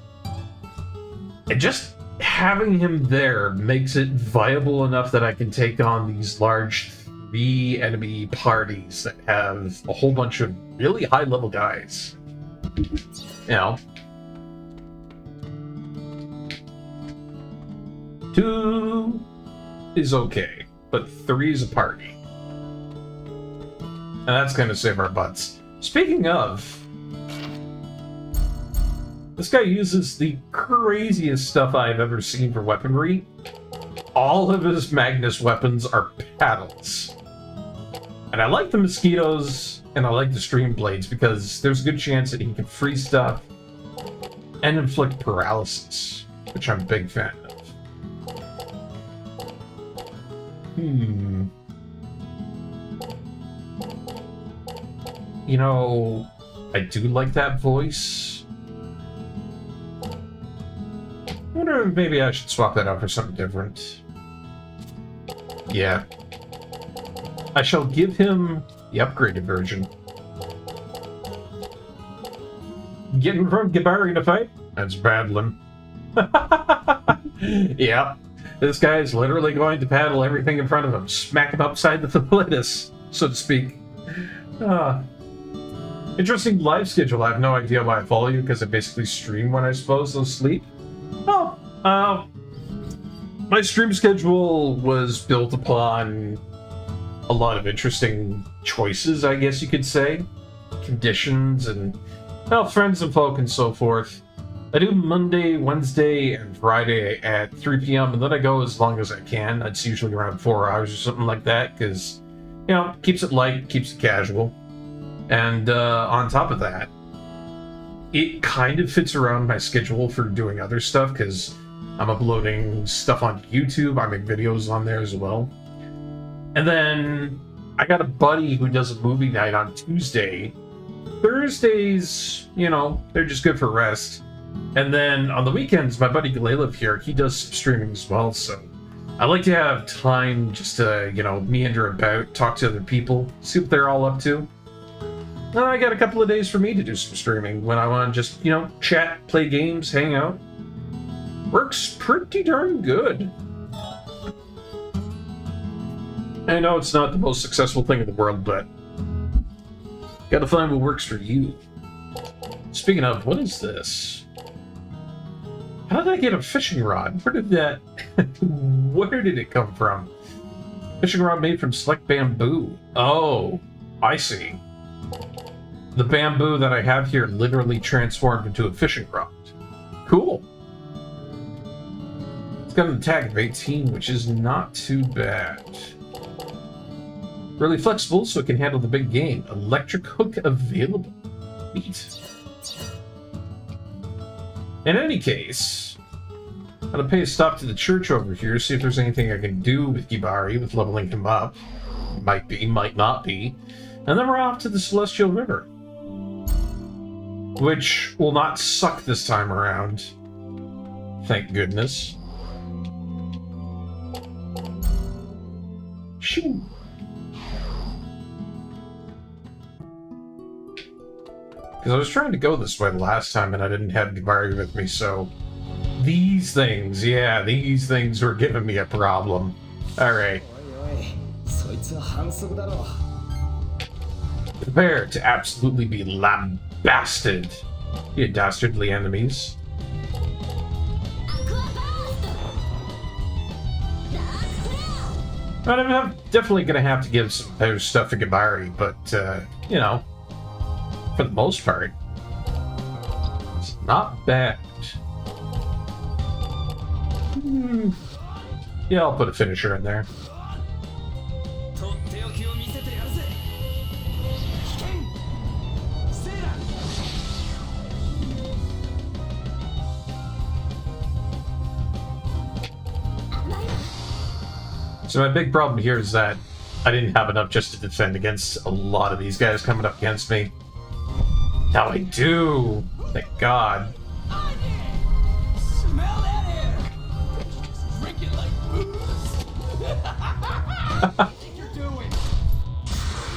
And just having him there makes it viable enough that I can take on these large 3 enemy parties that have a whole bunch of really high-level guys. You know. 2 is okay, but 3 is a party. And that's gonna save our butts. Speaking of, this guy uses the craziest stuff I've ever seen for weaponry. All of his Magnus weapons are paddles. And I like the mosquitoes, and I like the stream blades, because there's a good chance that he can freeze stuff. and inflict paralysis, which I'm a big fan of. You know, I do like that voice. I wonder if maybe I should swap that out for something different. Yeah. I shall give him the upgraded version. Getting from Gibari in a fight? That's battling. Yeah. This guy is literally going to paddle everything in front of him. Smack him upside the lettuce, so to speak. Interesting live schedule. I have no idea why I follow you, because I basically stream when I suppose they'll sleep. Oh, my stream schedule was built upon a lot of interesting choices, I guess you could say. Conditions and, well, friends and folk and so forth. I do Monday, Wednesday, and Friday at 3 p.m. and then I go as long as I can. It's usually around 4 hours or something like that, because, you know, keeps it light, keeps it casual. And on top of that, it kind of fits around my schedule for doing other stuff, because I'm uploading stuff on YouTube. I make videos on there as well. And then I got a buddy who does a movie night on Tuesday. Thursdays, you know, they're just good for rest. And then on the weekends, my buddy Galelev here, he does some streaming as well, so I like to have time just to, you know, meander about, talk to other people, see what they're all up to. And I got a couple of days for me to do some streaming when I want to just, you know, chat, play games, hang out. Works pretty darn good. I know it's not the most successful thing in the world, but gotta find what works for you. Speaking of, what is this? How did I get a fishing rod? Where did that... Where did it come from? Fishing rod made from select bamboo. Oh, I see. The bamboo that I have here literally transformed into a fishing rod. Cool. It's got an attack of 18, which is not too bad. Really flexible, so it can handle the big game. Electric hook available. Neat. In any case, I'm gonna pay a stop to the church over here, see if there's anything I can do with Gibari with leveling him up. Might be, might not be. And then we're off to the Celestial River, which will not suck this time around. Thank goodness. Shoo. Because I was trying to go this way last time and I didn't have Gibari with me, so... These things, yeah, these things were giving me a problem. Alright. Prepare to absolutely be lambasted, you dastardly enemies. But I'm definitely going to have to give some better stuff to Gibari, but, you know, for the most part, it's not bad. Yeah, I'll put a finisher in there. So my big problem here is that I didn't have enough just to defend against a lot of these guys coming up against me. Now I do! Thank God. Smell that air! Drink it like booze!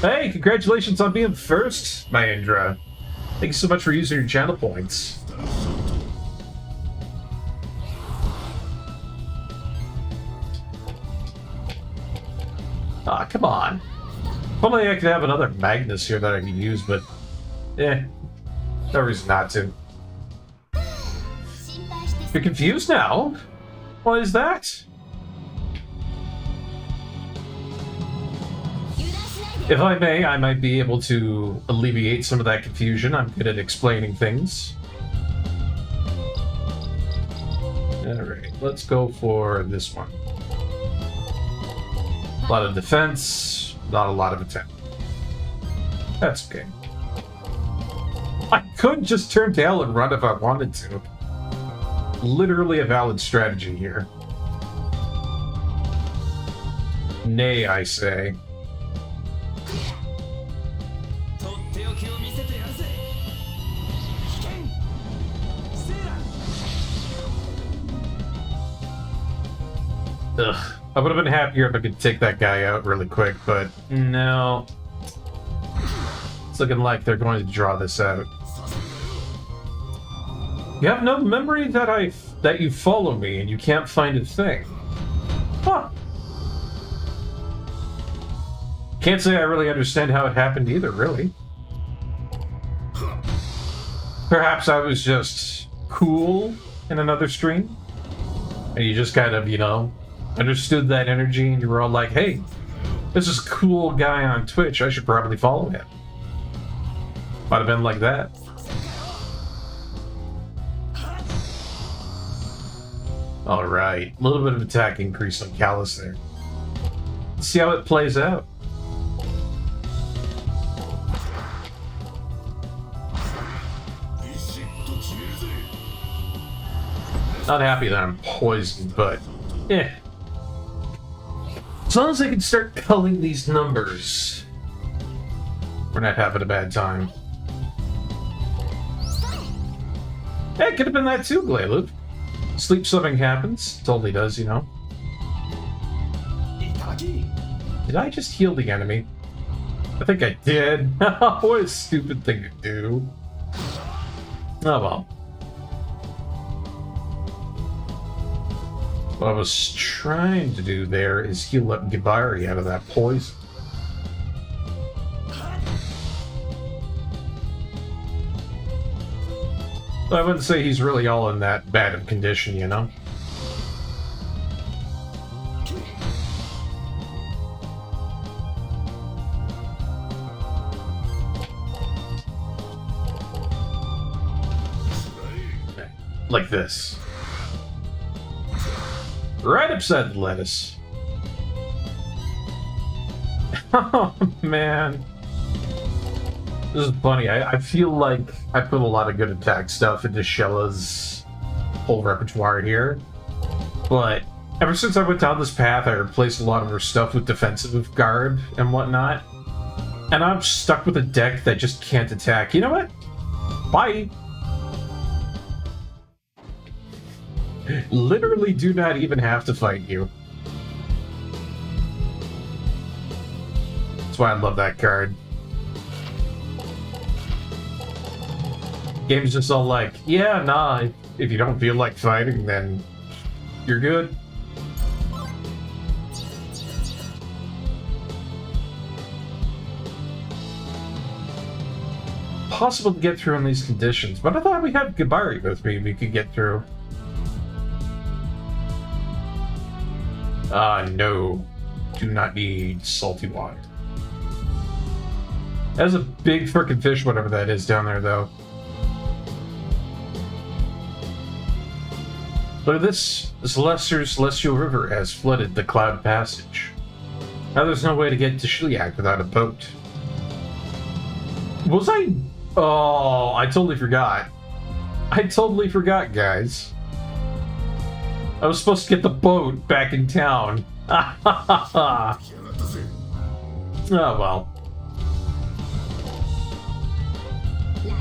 Hey, congratulations on being first, Mahendra. Thank you so much for using your channel points. Ah, come on. If only I could have another Magnus here that I can use, but... no reason not to. You're confused now? Why is that? If I may, I might be able to alleviate some of that confusion. I'm good at explaining things. Alright, let's go for this one. A lot of defense, not a lot of attack. That's okay. I could just turn tail and run if I wanted to. literally a valid strategy here. Nay, I say. Ugh. I would have been happier if I could take that guy out really quick, but no. It's looking like they're going to draw this out. You have no memory that you follow me and you can't find a thing. Huh. Can't say I really understand how it happened either, really. Perhaps I was just cool in another stream, and you just kind of, you know, understood that energy and you were all like, hey, this is a cool guy on Twitch, I should probably follow him. Might have been like that. Alright, a little bit of attack increase on Callus there. Let's see how it plays out. Not happy that I'm poisoned, but eh. As long as I can start culling these numbers, we're not having a bad time. Hey, it could have been that too, Glayloop. Sleep something happens. Totally does, you know. Did I just heal the enemy? I think I did. What a stupid thing to do. Oh well. What I was trying to do there is heal up Gibari out of that poison. I wouldn't say he's really all in that bad of condition, you know? Like this. Right upside the lettuce. Oh, man. This is funny. I feel like I put a lot of good attack stuff into Shella's whole repertoire here. But ever since I went down this path, I replaced a lot of her stuff with defensive guard and whatnot. And I'm stuck with a deck that just can't attack. You know what? Bye! Literally do not even have to fight you. That's why I love that card. Game's just all like, yeah, nah, if you don't feel like fighting, then you're good. Possible to get through in these conditions, but I thought we had Gibari with me we could get through. No. Do not need salty water. That's a big frickin' fish, whatever that is down there, though. But this lesser celestial river has flooded the Cloud Passage. Now there's no way to get to Shiliak without a boat. Was I... Oh, I totally forgot. I totally forgot, guys. I was supposed to get the boat back in town. Oh, well.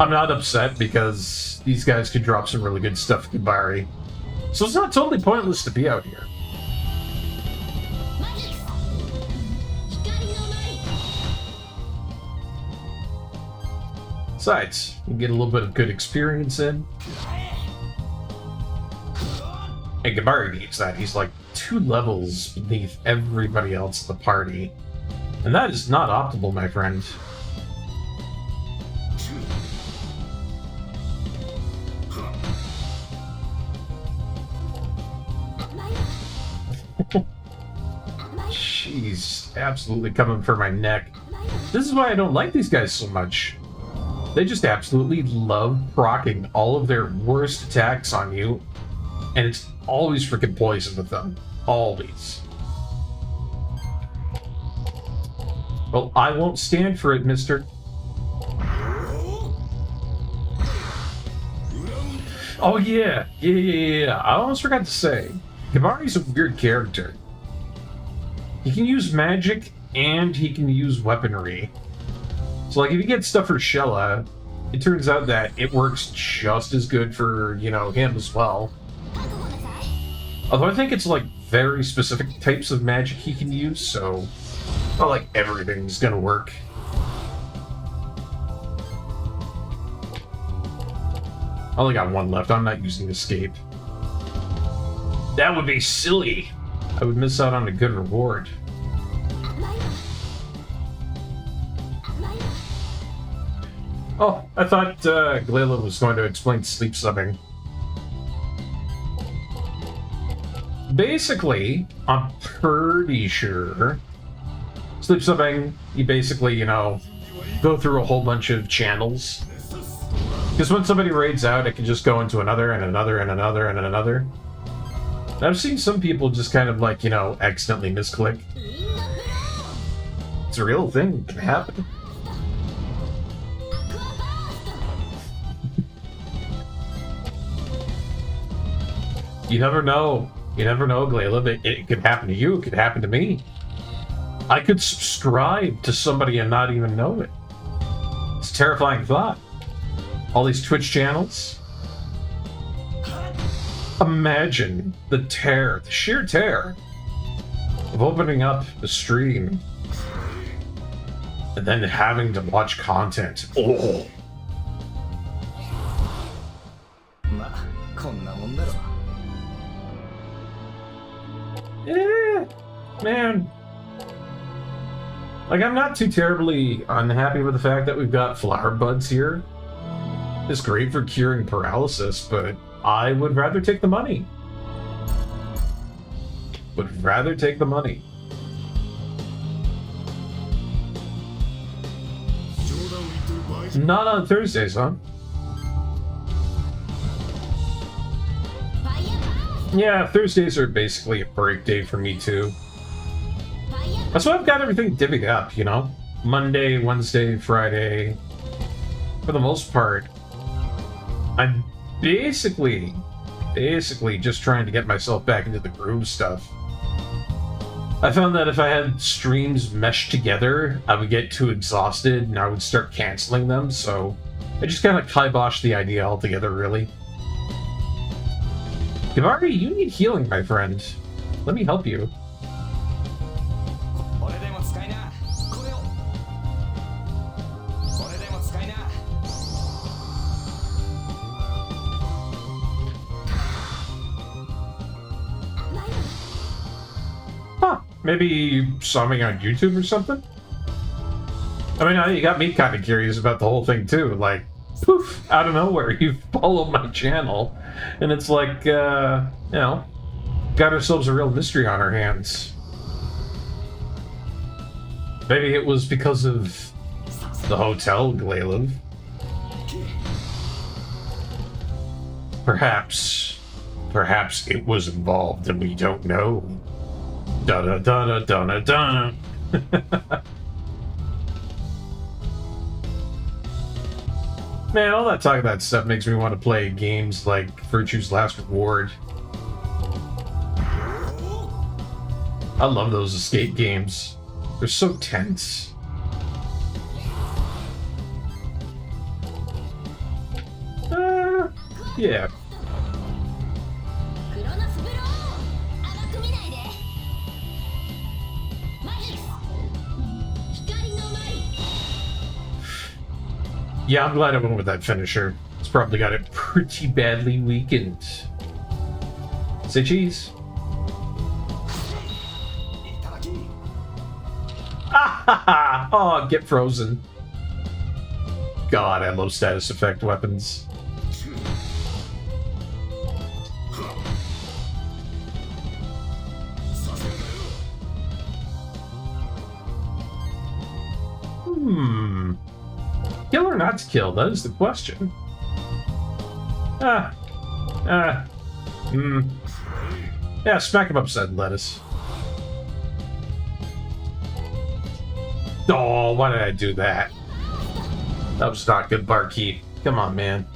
I'm not upset because these guys could drop some really good stuff to Gibari. So it's not totally pointless to be out here. Besides, you get a little bit of good experience in. And Gibari needs that. He's like 2 levels beneath everybody else in the party. And that is not optimal, my friend. She's absolutely coming for my neck. This is why I don't like these guys so much. They just absolutely love proccing all of their worst attacks on you. And it's always freaking poison with them. Always. Well, I won't stand for it, mister. Oh yeah. I almost forgot to say, Kibari's a weird character. He can use magic and he can use weaponry. So like if you get stuff for Shella, it turns out that it works just as good for, you know, him as well. Although I think it's like very specific types of magic he can use, so not like everything's gonna work. I only got one left. I'm not using escape. That would be silly. I would miss out on a good reward. Oh, I thought Glayla was going to explain sleep subbing. Basically, I'm pretty sure sleep subbing, you basically, you know, go through a whole bunch of channels. Because when somebody raids out, it can just go into another and another and another and another. And I've seen some people just kind of like, you know, accidentally misclick. It's a real thing. It can happen. You never know. You never know, Glayla, but it could happen to you. It could happen to me. I could subscribe to somebody and not even know it. It's a terrifying thought. All these Twitch channels. Imagine the terror, the sheer terror of opening up the stream and then having to watch content. Oh. Man. Like, I'm not too terribly unhappy with the fact that we've got flower buds here. It's great for curing paralysis, but I would rather take the money. Would rather take the money. Not on Thursdays, huh? Yeah, Thursdays are basically a break day for me too. That's why I've got everything divvied up, you know? Monday, Wednesday, Friday. For the most part, I'm basically just trying to get myself back into the groove stuff. I found that if I had streams meshed together, I would get too exhausted and I would start canceling them, so I just kind of kiboshed the idea altogether, really. Kibari, you need healing, my friend. Let me help you. Huh, maybe you saw me on YouTube or something? I mean, you got me kind of curious about the whole thing too. Like, poof, out of nowhere, you followed my channel. And it's like, you know, got ourselves a real mystery on our hands. Maybe it was because of the hotel, Glayla. Perhaps it was involved and we don't know. Da-da-da-da-da-da-da. Man, all that talk about stuff makes me want to play games like Virtue's Last Reward. I love those escape games. They're so tense. Yeah. Yeah, I'm glad I went with that finisher. It's probably got it pretty badly weakened. Say cheese. Ah ha ha! Oh, get frozen. God, I love status effect weapons. Kill or not to kill? That is the question. Yeah, smack him upside the lettuce. Oh, why did I do that? That was not good, Barkeep. Come on, man.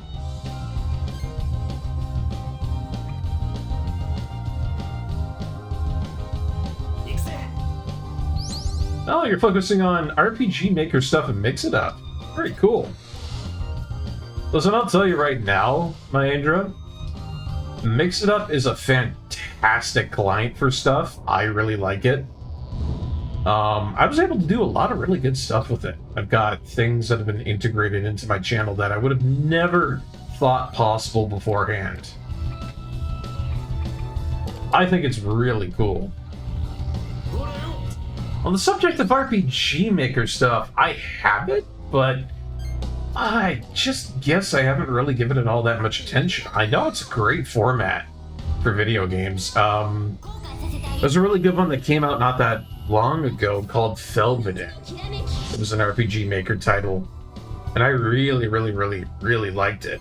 Oh, you're focusing on RPG Maker stuff and Mix It Up. Very cool. Listen, I'll tell you right now, Mahendra, Mix It Up is a fantastic client for stuff. I really like it. I was able to do a lot of really good stuff with it. I've got things that have been integrated into my channel that I would have never thought possible beforehand. I think it's really cool. On the subject of RPG Maker stuff, I have it, but I just guess I haven't really given it all that much attention. I know it's a great format for video games. There's a really good one that came out not that long ago called Felviden. It was an RPG Maker title, and I really, really, really, really liked it.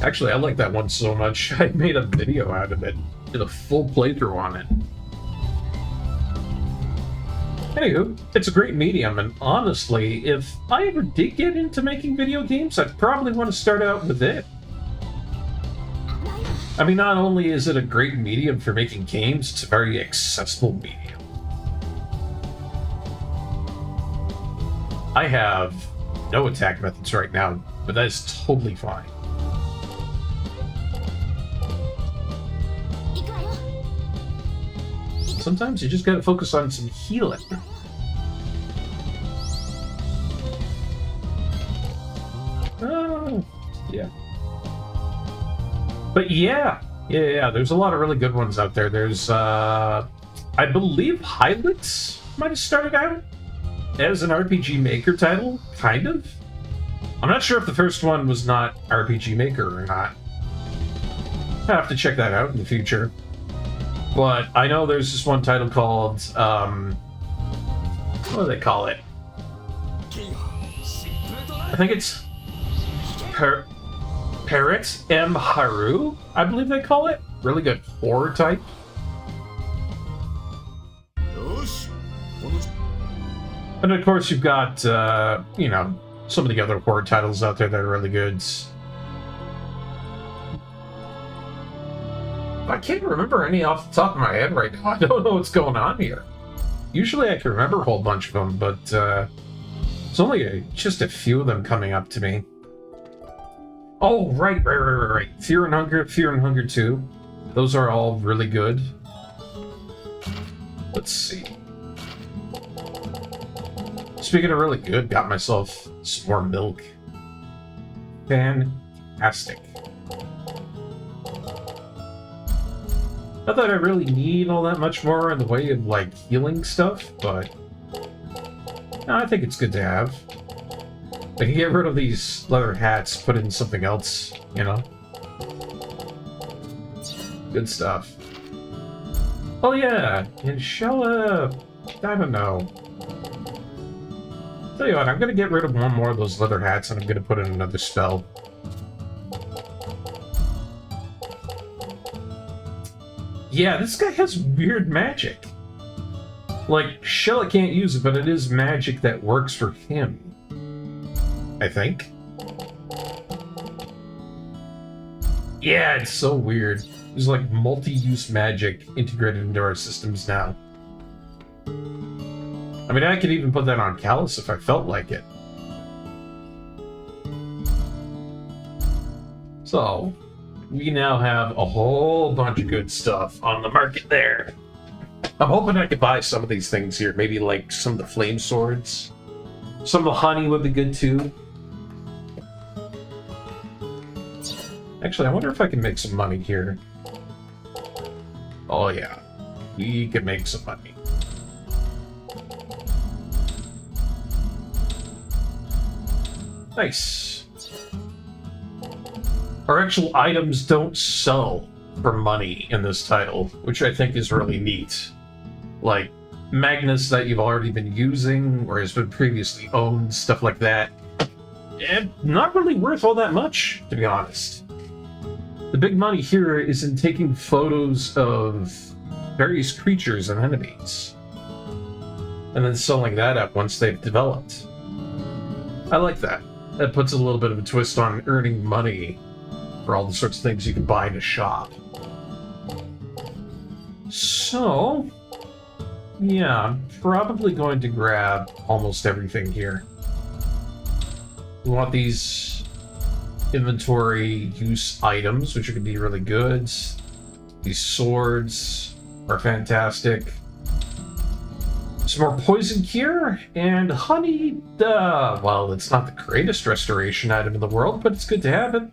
Actually, I like that one so much, I made a video out of it. Did a full playthrough on it. Anywho, it's a great medium, and honestly, if I ever did get into making video games, I'd probably want to start out with it. I mean, not only is it a great medium for making games, it's a very accessible medium. I have no attack methods right now, but that is totally fine. Sometimes you just gotta focus on some healing. Oh, yeah. But yeah, there's a lot of really good ones out there. There's, I believe Hylics might have started out as an RPG Maker title, kind of. I'm not sure if the first one was not RPG Maker or not. I'll have to check that out in the future. But I know there's this one title called, what do they call it? I think it's Parrot M. Haru, I believe they call it. Really good horror type. And of course you've got, you know, some of the other horror titles out there that are really good. I can't remember any off the top of my head right now. I don't know what's going on here. Usually I can remember a whole bunch of them, but there's only just a few of them coming up to me. Oh, right. Fear and Hunger 2. Those are all really good. Let's see. Speaking of really good, got myself some more milk. Fantastic. Not that I really need all that much more in the way of, like, healing stuff, but no, I think it's good to have. I can get rid of these leather hats, put in something else, you know? Good stuff. Oh yeah, and Shella... I don't know. Tell you what, I'm gonna get rid of one more of those leather hats and I'm gonna put in another spell. Yeah, this guy has weird magic. Like, Shella can't use it, but it is magic that works for him. I think. Yeah, it's so weird. There's like multi-use magic integrated into our systems now. I mean, I could even put that on Callus if I felt like it. So, we now have a whole bunch of good stuff on the market there. I'm hoping I could buy some of these things here. Maybe like some of the flame swords. Some of the honey would be good too. Actually, I wonder if I can make some money here. Oh yeah, we can make some money. Nice. Our actual items don't sell for money in this title, which I think is really neat. Like, Magnus that you've already been using, or has been previously owned, stuff like that. And not really worth all that much, to be honest. The big money here is in taking photos of various creatures and enemies, and then selling that up once they've developed. I like that. That puts a little bit of a twist on earning money for all the sorts of things you can buy in a shop. So, yeah, I'm probably going to grab almost everything here. We want these inventory use items, which are going to be really good. These swords are fantastic. Some more poison cure and honey. Well, it's not the greatest restoration item in the world, but it's good to have it.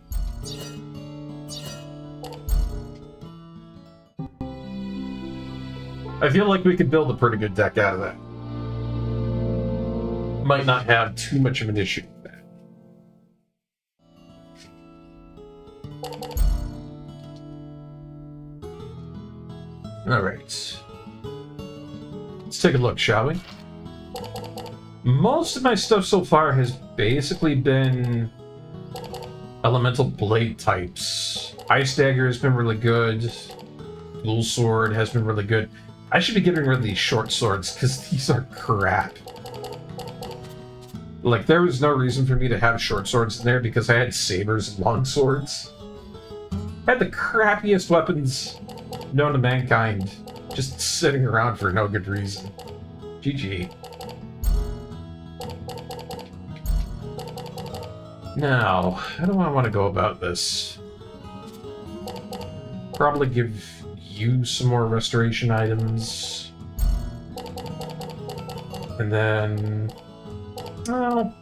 I feel like we could build a pretty good deck out of that. Might not have too much of an issue with that. Alright. Let's take a look, shall we? Most of my stuff so far has basically been elemental blade types. Ice Dagger has been really good. Dual Sword has been really good. I should be getting rid of these short swords, because these are crap. Like, there was no reason for me to have short swords in there, because I had sabers and long swords. I had the crappiest weapons known to mankind, just sitting around for no good reason. GG. Now, how do I want to go about this? Probably give you some more restoration items. And then... well,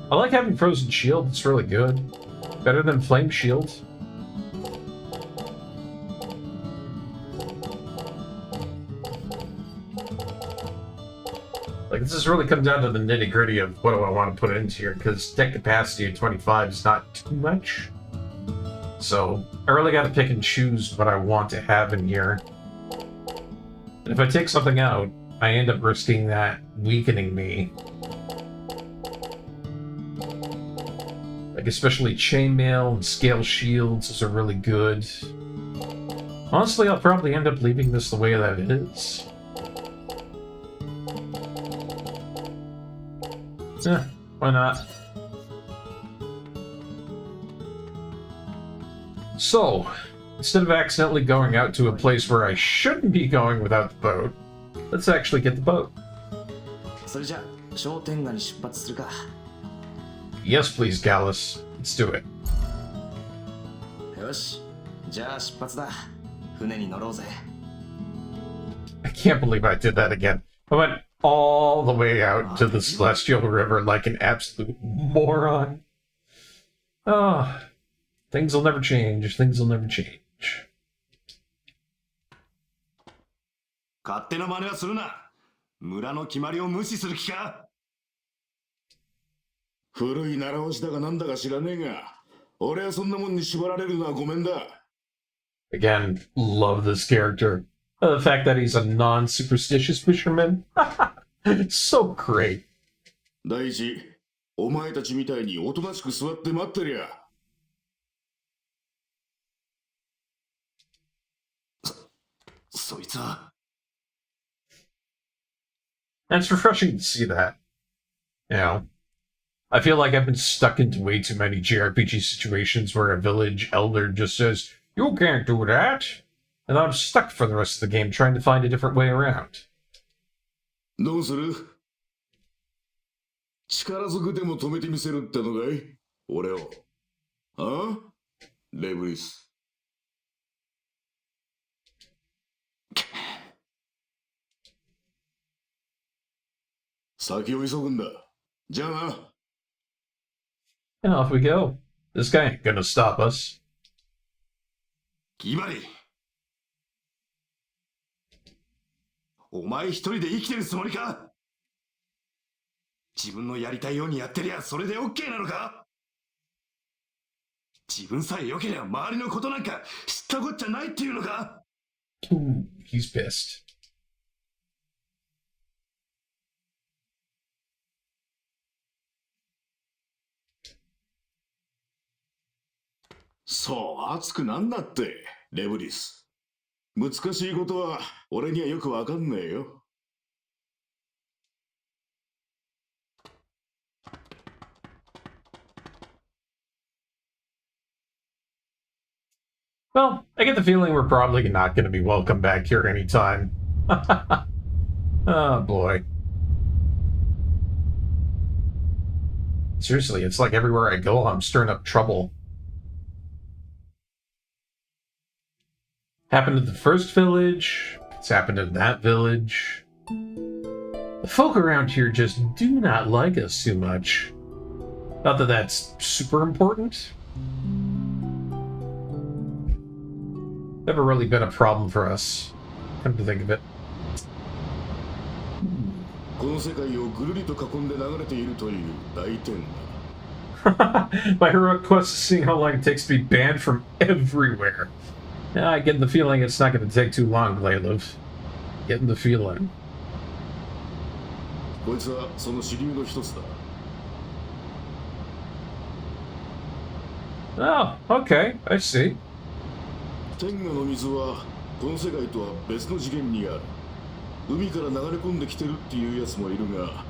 I like having Frozen Shield, it's really good. Better than Flame Shield. Like, this has really come down to the nitty-gritty of what do I want to put into here, because deck capacity of 25 is not too much. So, I really gotta pick and choose what I want to have in here. And if I take something out, I end up risking that weakening me. Like, especially Chainmail and Scale Shields, those are really good. Honestly, I'll probably end up leaving this the way that it is. Yeah, why not? So, instead of accidentally going out to a place where I shouldn't be going without the boat, let's actually get the boat. それじゃ商店街に出発するか。 Yes, please, Gallus. Let's do it. よし、じゃあ出発だ。船に乗ろうぜ。 I can't believe I did that again. I went all the way out to the Celestial River like an absolute moron. Oh, things will never change. Things will never change. 勝手な真似はするな。村の決まりを無視する気か。古い習わしだかなんだか知らねえが、俺はそんなもんに縛られるのはごめんだ。 Again, love this character. The fact that he's a non-superstitious fisherman. So great. 第一、お前たちみたいにおとなしく座って待ってりゃ。そいつは。 And it's refreshing to see that. You know, I feel like I've been stuck into way too many JRPG situations where a village elder just says, "You can't do that," and I'm stuck for the rest of the game trying to find a different way around. どうする？力ずくでも止めてみせるってのかい？俺を。あ？レブリス。先を急ぐんだ。じゃあな。 And off we go. This guy ain't gonna stop us. ギバリ。お前一人で生きてるつもりか？自分のやりたいようにやってりゃそれで OK なのか？自分さえ良ければ周りのことなんか知ったこっちゃないっていうのか？ Ooh, he's pissed. そう熱くなんなってレブリス。難しいことは俺にはよくわかんねえよ。Well, I get the feeling we're probably not going to be welcome back here anytime. Oh, boy. Seriously, it's like everywhere I go, I'm stirring up trouble. Happened in the first village. It's happened in that village. The folk around here just do not like us too much. Not that that's super important. Never really been a problem for us, come to think of it. この世界をぐるりと囲んで流れているという大天だ。 My heroic quest is seeing how long it takes to be banned from everywhere. I get the feeling it's not going to take too long, Glayliv. Getting the feeling. こいつはその支流の一つだ。 Oh, okay, I see. 天下の水はこの世界とは別の次元にある。海から流れ込んできてるっていうやつもいるが。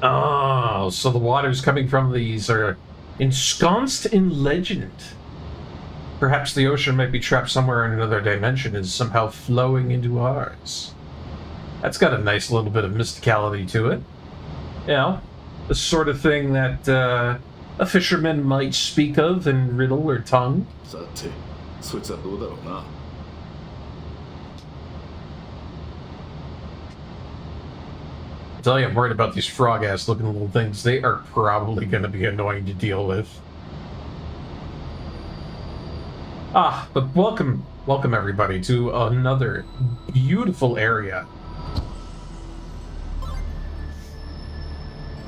Oh, so the waters coming from these are ensconced in legend. Perhaps the ocean might be trapped somewhere in another dimension and is somehow flowing into ours. That's got a nice little bit of mysticality to it. You know, the sort of thing that a fisherman might speak of in riddle or tongue. さて、そいつはどうだろうな。 I tell you, I'm worried about these frog-ass looking little things. They are probably going to be annoying to deal with. Ah, but welcome everybody to another beautiful area.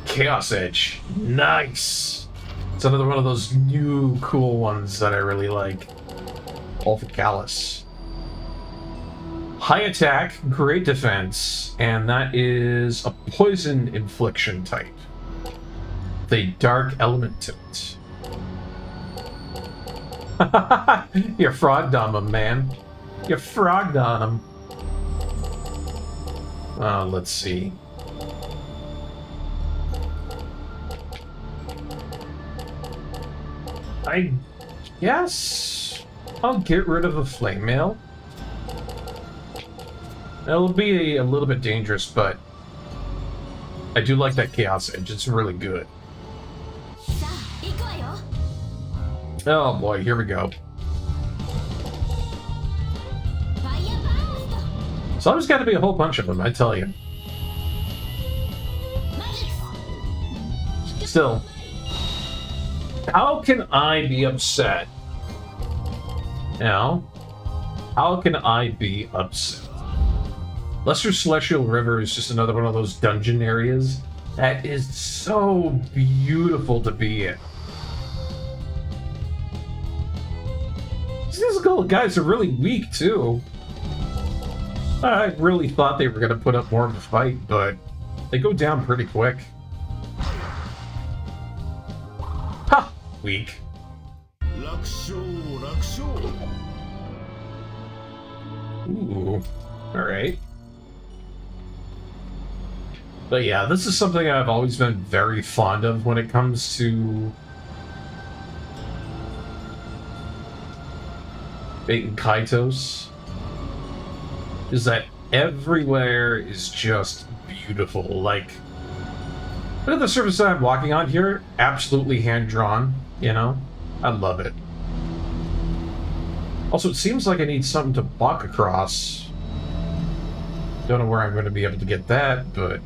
Chaos Edge. Nice! It's another one of those new cool ones that I really like. All for Callus. High attack, great defense, and that is a poison infliction type. With a dark element to it. You frogged on him, man. You frogged on him. Let's see. I guess I'll get rid of the flame mail. It'll be a little bit dangerous, but I do like that Chaos Edge. It's really good. Oh boy, here we go. So there's got to be a whole bunch of them, I tell you. Still, how can I be upset? Now, how can I be upset? Lesser Celestial River is just another one of those dungeon areas that is so beautiful to be in. These guys are really weak, too. I really thought they were going to put up more of a fight, but they go down pretty quick. Ha! Weak. Ooh. Alright. But yeah, this is something I've always been very fond of when it comes to Baten Kaitos. Is that everywhere is just beautiful. Like, look at the surface that I'm walking on here. Absolutely hand-drawn, you know? I love it. Also, it seems like I need something to walk across. Don't know where I'm going to be able to get that, but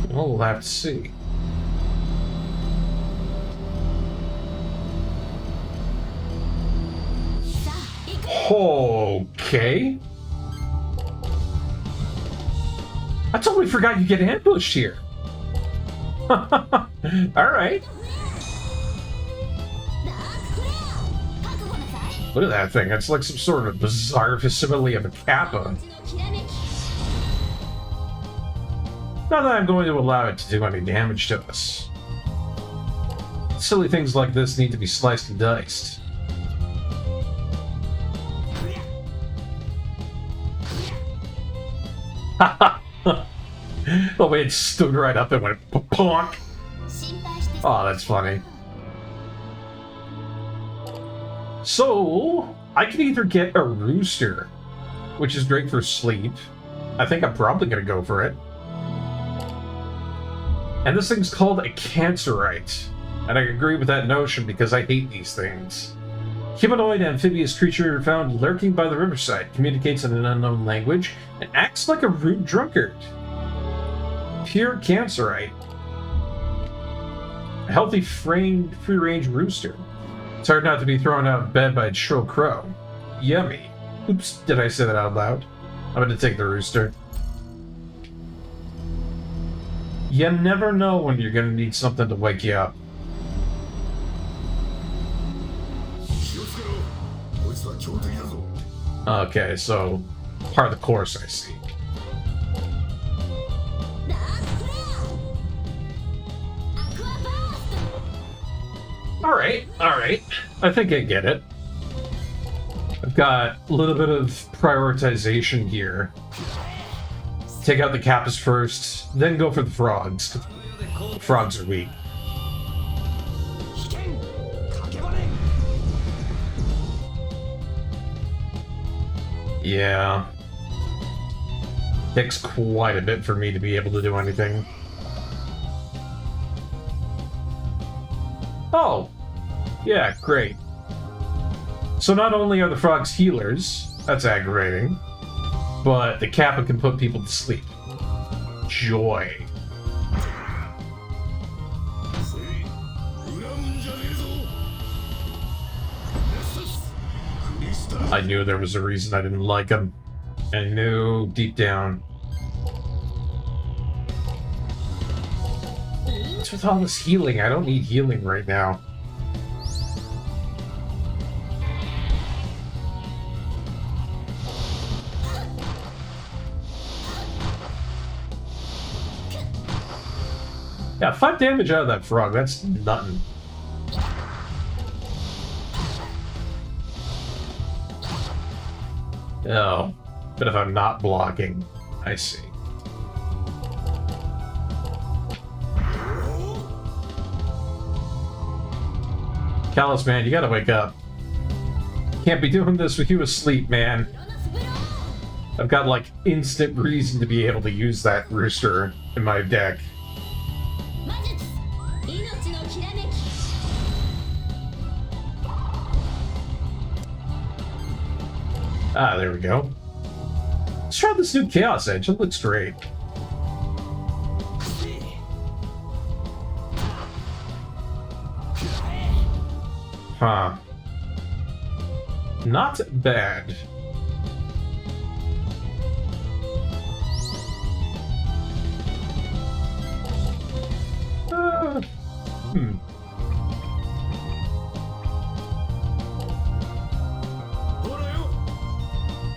well, we'll have to see. Okay. I totally forgot you get ambushed here. Alright. Look at that thing. It's like some sort of bizarre facsimile of a kappa. Not that I'm going to allow it to do any damage to us. Silly things like this need to be sliced and diced. The way it stood right up and went bonk. Oh, that's funny. So, I can either get a rooster, which is great for sleep. I think I'm probably going to go for it. And this thing's called a cancerite. And I agree with that notion because I hate these things. Humanoid amphibious creature found lurking by the riverside, communicates in an unknown language, and acts like a rude drunkard. Pure cancerite. A healthy, free-range rooster. It's hard not to be thrown out of bed by a shrill crow. Yummy. Oops, did I say that out loud? I'm going to take the rooster. You never know when you're going to need something to wake you up. Okay, so part of the course, I see. Alright. I think I get it. I've got a little bit of prioritization here. Take out the Kappas first, then go for the frogs. The frogs are weak. Yeah. Takes quite a bit for me to be able to do anything. Oh! Yeah, great. So not only are the frogs healers, that's aggravating, but the Kappa can put people to sleep. Joy. I knew there was a reason I didn't like him. I knew deep down. What's with all this healing? I don't need healing right now. Yeah, 5 damage out of that frog. That's nothing. Oh, but if I'm not blocking, I see. Callus, man, you gotta wake up. Can't be doing this with you asleep, man. I've got, like, instant reason to be able to use that rooster in my deck. Ah, there we go. Let's try this new Chaos Edge. It looks great. Huh. Not bad.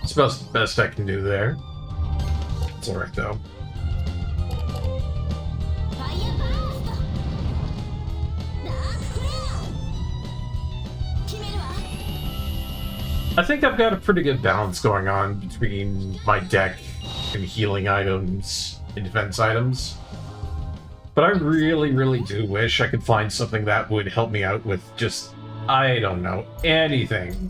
It's about the best I can do there. It's alright though. I think I've got a pretty good balance going on between my deck and healing items and defense items. But I really do wish I could find something that would help me out with just, I don't know, anything.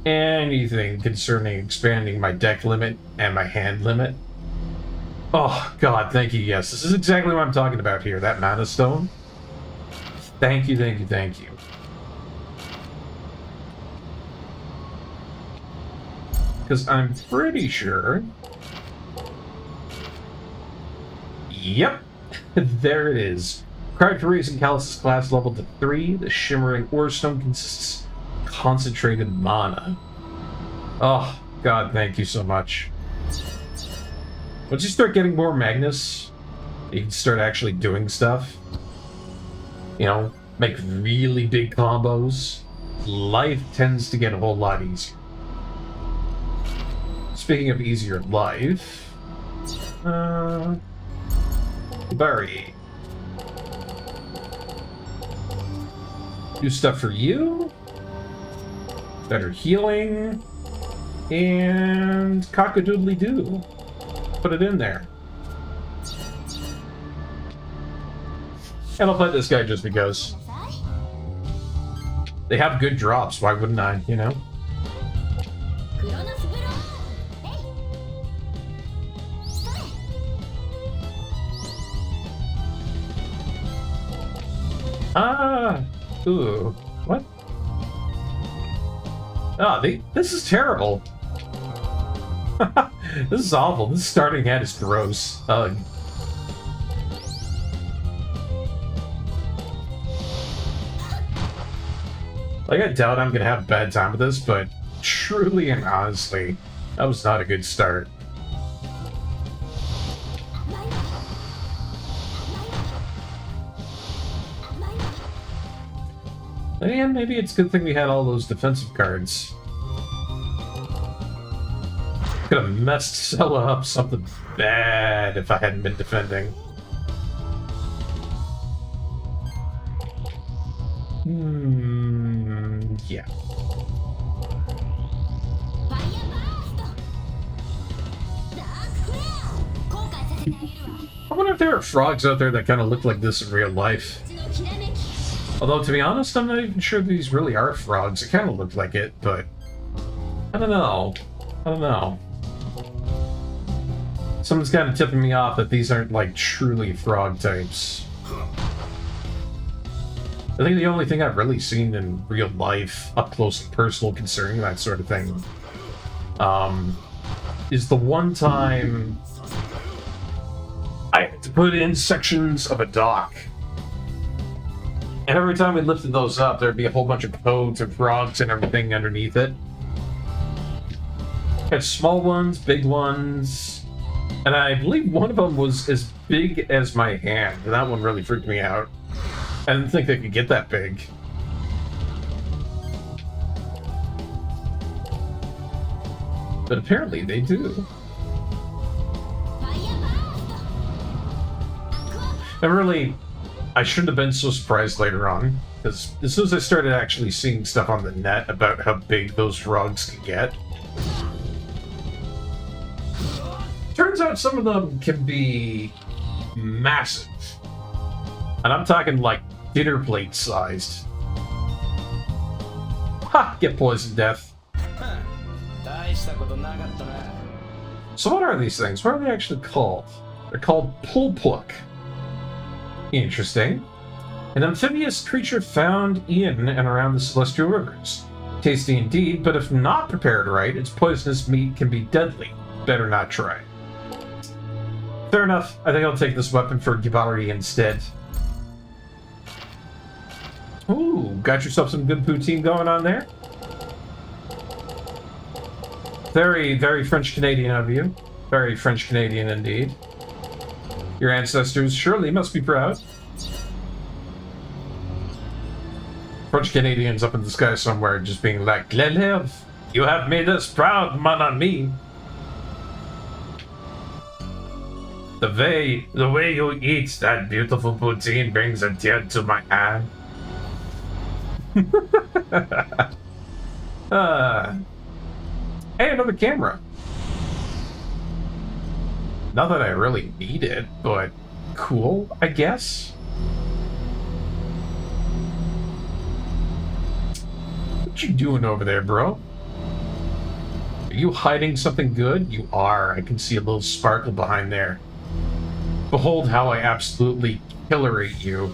Anything concerning expanding my deck limit and my hand limit. Oh, God, thank you. Yes, this is exactly what I'm talking about here. That mana stone. Thank you. Because I'm pretty sure... Yep. There it is. Required for raising Callus's class level to 3, the Shimmering Ore Stone consists of concentrated mana. Oh, God, thank you so much. Once you start getting more Magnus, you can start actually doing stuff. You know, make really big combos. Life tends to get a whole lot easier. Speaking of easier life... Barry. Do stuff for you. Better healing. And cock-a-doodly-doo. Put it in there. And I'll play this guy just because. They have good drops, why wouldn't I, you know? Ah! Ooh. What? Ah, this is terrible. This is awful. This starting head is gross. Ugh. Like, I doubt I'm gonna have a bad time with this, but truly and honestly, that was not a good start. And maybe it's a good thing we had all those defensive cards. Could have messed Sella up something bad if I hadn't been defending. Yeah. I wonder if there are frogs out there that kind of look like this in real life. Although, to be honest, I'm not even sure these really are frogs. It kind of looked like it, but I don't know. I don't know. Someone's kind of tipping me off that these aren't, like, truly frog types. I think the only thing I've really seen in real life, up close and personal concerning that sort of thing, is the one time I had to put in sections of a dock. And every time we lifted those up, there'd be a whole bunch of codes and frogs and everything underneath it. Had small ones, big ones, and I believe one of them was as big as my hand, and that one really freaked me out. I didn't think they could get that big. But apparently they do. And really, I shouldn't have been so surprised later on, because as soon as I started actually seeing stuff on the net about how big those frogs can get, turns out some of them can be massive. And I'm talking like dinner plate sized. Ha! Get poison death. So what are these things? What are they actually called? They're called pull pluck. Interesting. An amphibious creature found in and around the celestial rivers. Tasty indeed, but if not prepared right, its poisonous meat can be deadly. Better not try. Fair enough. I think I'll take this weapon for Gibari instead. Ooh, got yourself some good poutine going on there. Very, very French-Canadian of you. Very French-Canadian indeed. Your ancestors surely must be proud. French-Canadians up in the sky somewhere just being like, L'élève, you have made us proud, mon ami. The way you eat that beautiful poutine brings a tear to my eye. Hey, another camera. Not that I really need it, but cool, I guess. What you doing over there, bro? Are you hiding something good? You are. I can see a little sparkle behind there. Behold how I absolutely killerate you.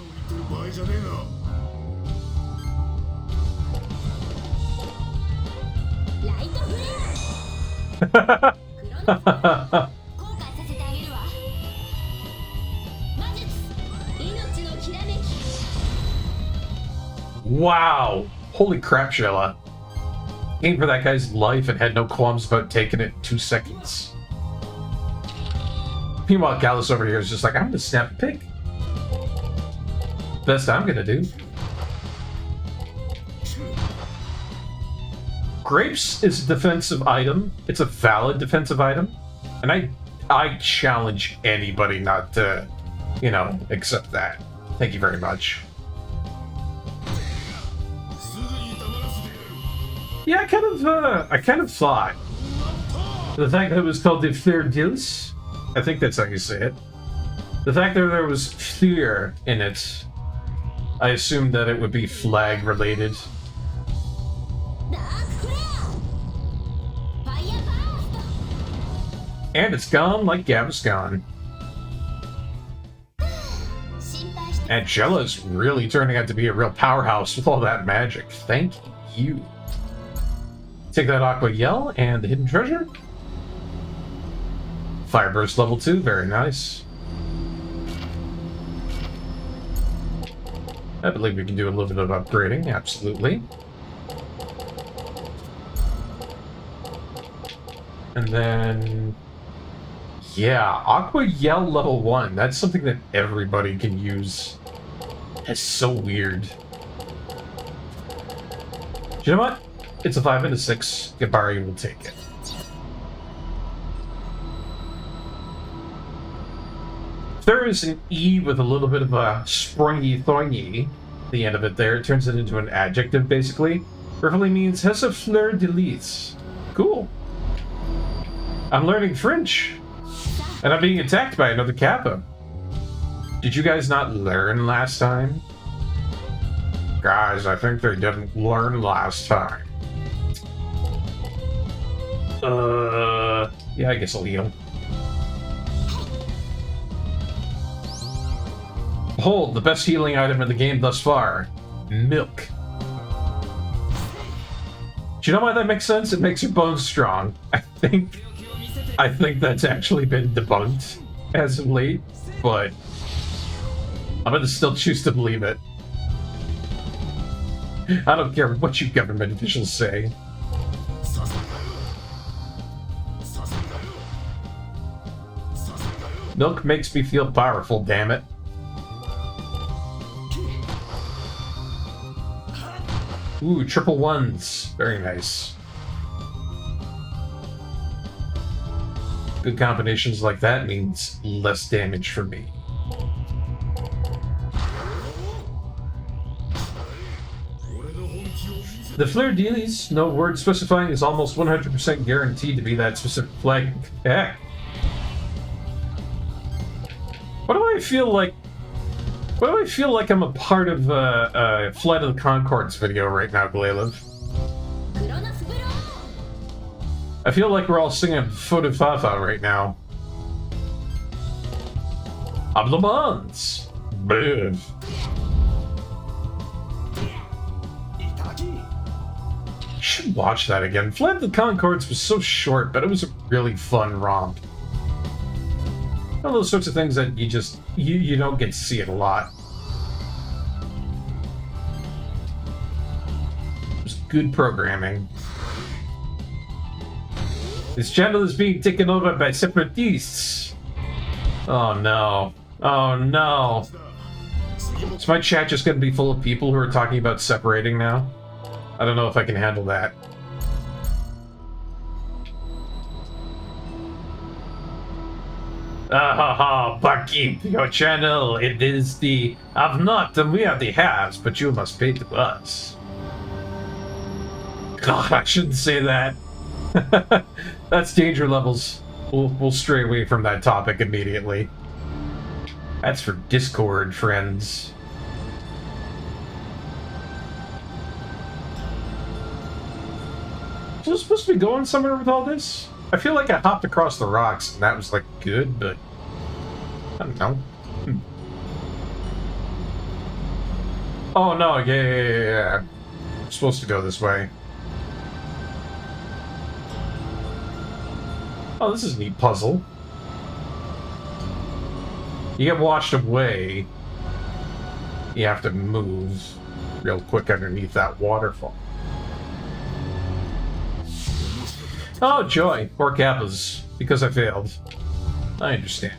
Wow! Holy crap, Shella. Came for that guy's life and had no qualms about taking it in 2 seconds. Meanwhile, Gallus over here is just like, I'm gonna snap a pig. Best I'm gonna do. Grapes is a defensive item. It's a valid defensive item. And I challenge anybody not to, you know, accept that. Thank you very much. Yeah, I kind of thought the fact that it was called the Fleur d'Ils, I think that's how you say it. The fact that there was Fleur in it, I assumed that it would be flag related. And it's gone like Gaviscon. Angela's really turning out to be a real powerhouse with all that magic. Thank you. Take that Aqua Yell and the hidden treasure. Fire Burst level 2, very nice. I believe we can do a little bit of upgrading, absolutely. And then... yeah, Aqua Yell level 1. That's something that everybody can use. That's so weird. You know what? It's a 5 and a 6. Gibari will take it. If there is an E with a little bit of a springy thoingy at the end of it there, it turns it into an adjective, basically. Roughly means has a fleur de lis. Cool. I'm learning French. And I'm being attacked by another Kappa. Did you guys not learn last time? Guys, I think they didn't learn last time. Yeah, I guess I'll heal. Behold, the best healing item in the game thus far. Milk. Do you know why that makes sense? It makes your bones strong. I think that's actually been debunked as of late, but I'm gonna still choose to believe it. I don't care what you government officials say. Milk makes me feel powerful, damn it. Ooh, triple ones. Very nice. Good combinations like that means less damage for me. The fleur de lis, no word specifying, is almost 100% guaranteed to be that specific flag. Heck. Why do I feel like I'm a part of Flight of the Conchords video right now, Glailev? I feel like we're all singing Feu Fafa right now. Ablemans! Bleh. Should watch that again. Flight of the Conchords was so short, but it was a really fun romp. All those sorts of things that you don't get to see it a lot. It was good programming. This channel is being taken over by separatists. Oh no. Oh no. Is my chat just gonna be full of people who are talking about separating now? I don't know if I can handle that. Barkeep, your channel, it is the have not and we are the haves, but you must pay to us. God, I shouldn't say that. That's danger levels. We'll stray away from that topic immediately. That's for Discord, friends. Was I supposed to be going somewhere with all this? I feel like I hopped across the rocks and that was like good, but I don't know. Oh no, yeah. I'm supposed to go this way. Oh, this is a neat puzzle. You get washed away. You have to move real quick underneath that waterfall. Oh, joy. 4 Kappas. Because I failed. I understand.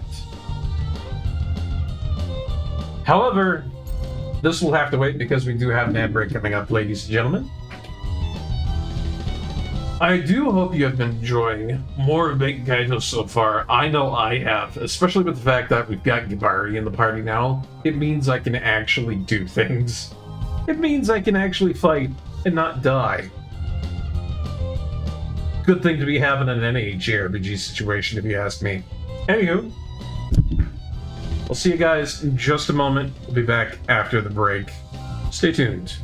However, this will have to wait because we do have an ad break coming up, ladies and gentlemen. I do hope you have been enjoying more of Big Kaitos so far. I know I have, especially with the fact that we've got Gibari in the party now. It means I can actually do things. It means I can actually fight and not die. Good thing to be having in any JRPG situation, if you ask me. Anywho, I'll see you guys in just a moment. We'll be back after the break. Stay tuned.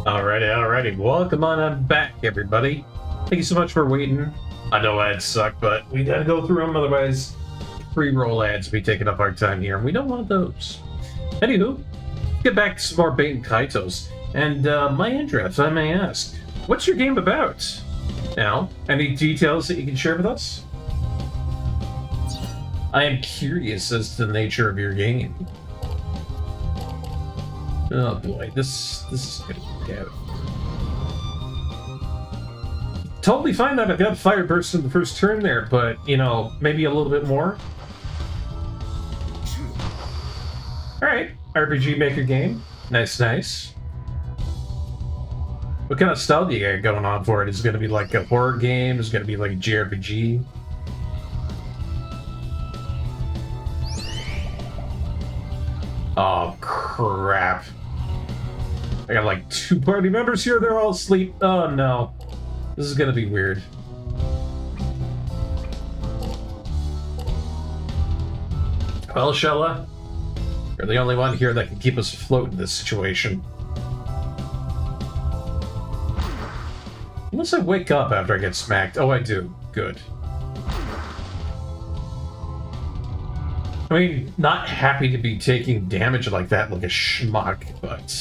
Alrighty. Welcome on back, everybody. Thank you so much for waiting. I know ads suck, but we gotta go through them, otherwise pre-roll ads will be taking up our time here, and we don't want those. Anywho, get back to some more Baten Kaitos. And Myandra, if I may ask, what's your game about? Now, any details that you can share with us? I am curious as to the nature of your game. Oh boy, this is gonna work out. Totally fine that I got Fire Burst in the first turn there, but, you know, maybe a little bit more. Alright, RPG Maker game. Nice. What kind of style do you got going on for it? Is it going to be like a horror game? Is it going to be like a JRPG? Oh, crap. I got like 2 party members here, they're all asleep. Oh no. This is gonna be weird. Well, Shella, you're the only one here that can keep us afloat in this situation. Unless I wake up after I get smacked. Oh, I do. Good. I mean, not happy to be taking damage like that like a schmuck, but...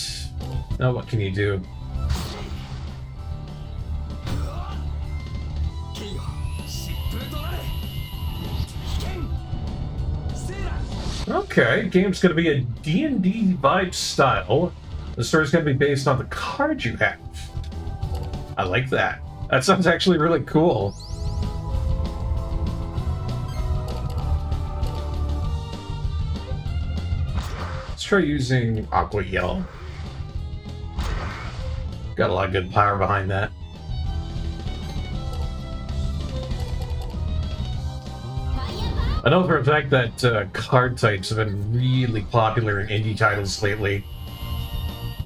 oh, what can you do? Okay, game's gonna be a D&D vibe style. The story's gonna be based on the cards you have. I like that. That sounds actually really cool. Let's try using Aqua Yell. Got a lot of good power behind that. I know for a fact that card types have been really popular in indie titles lately.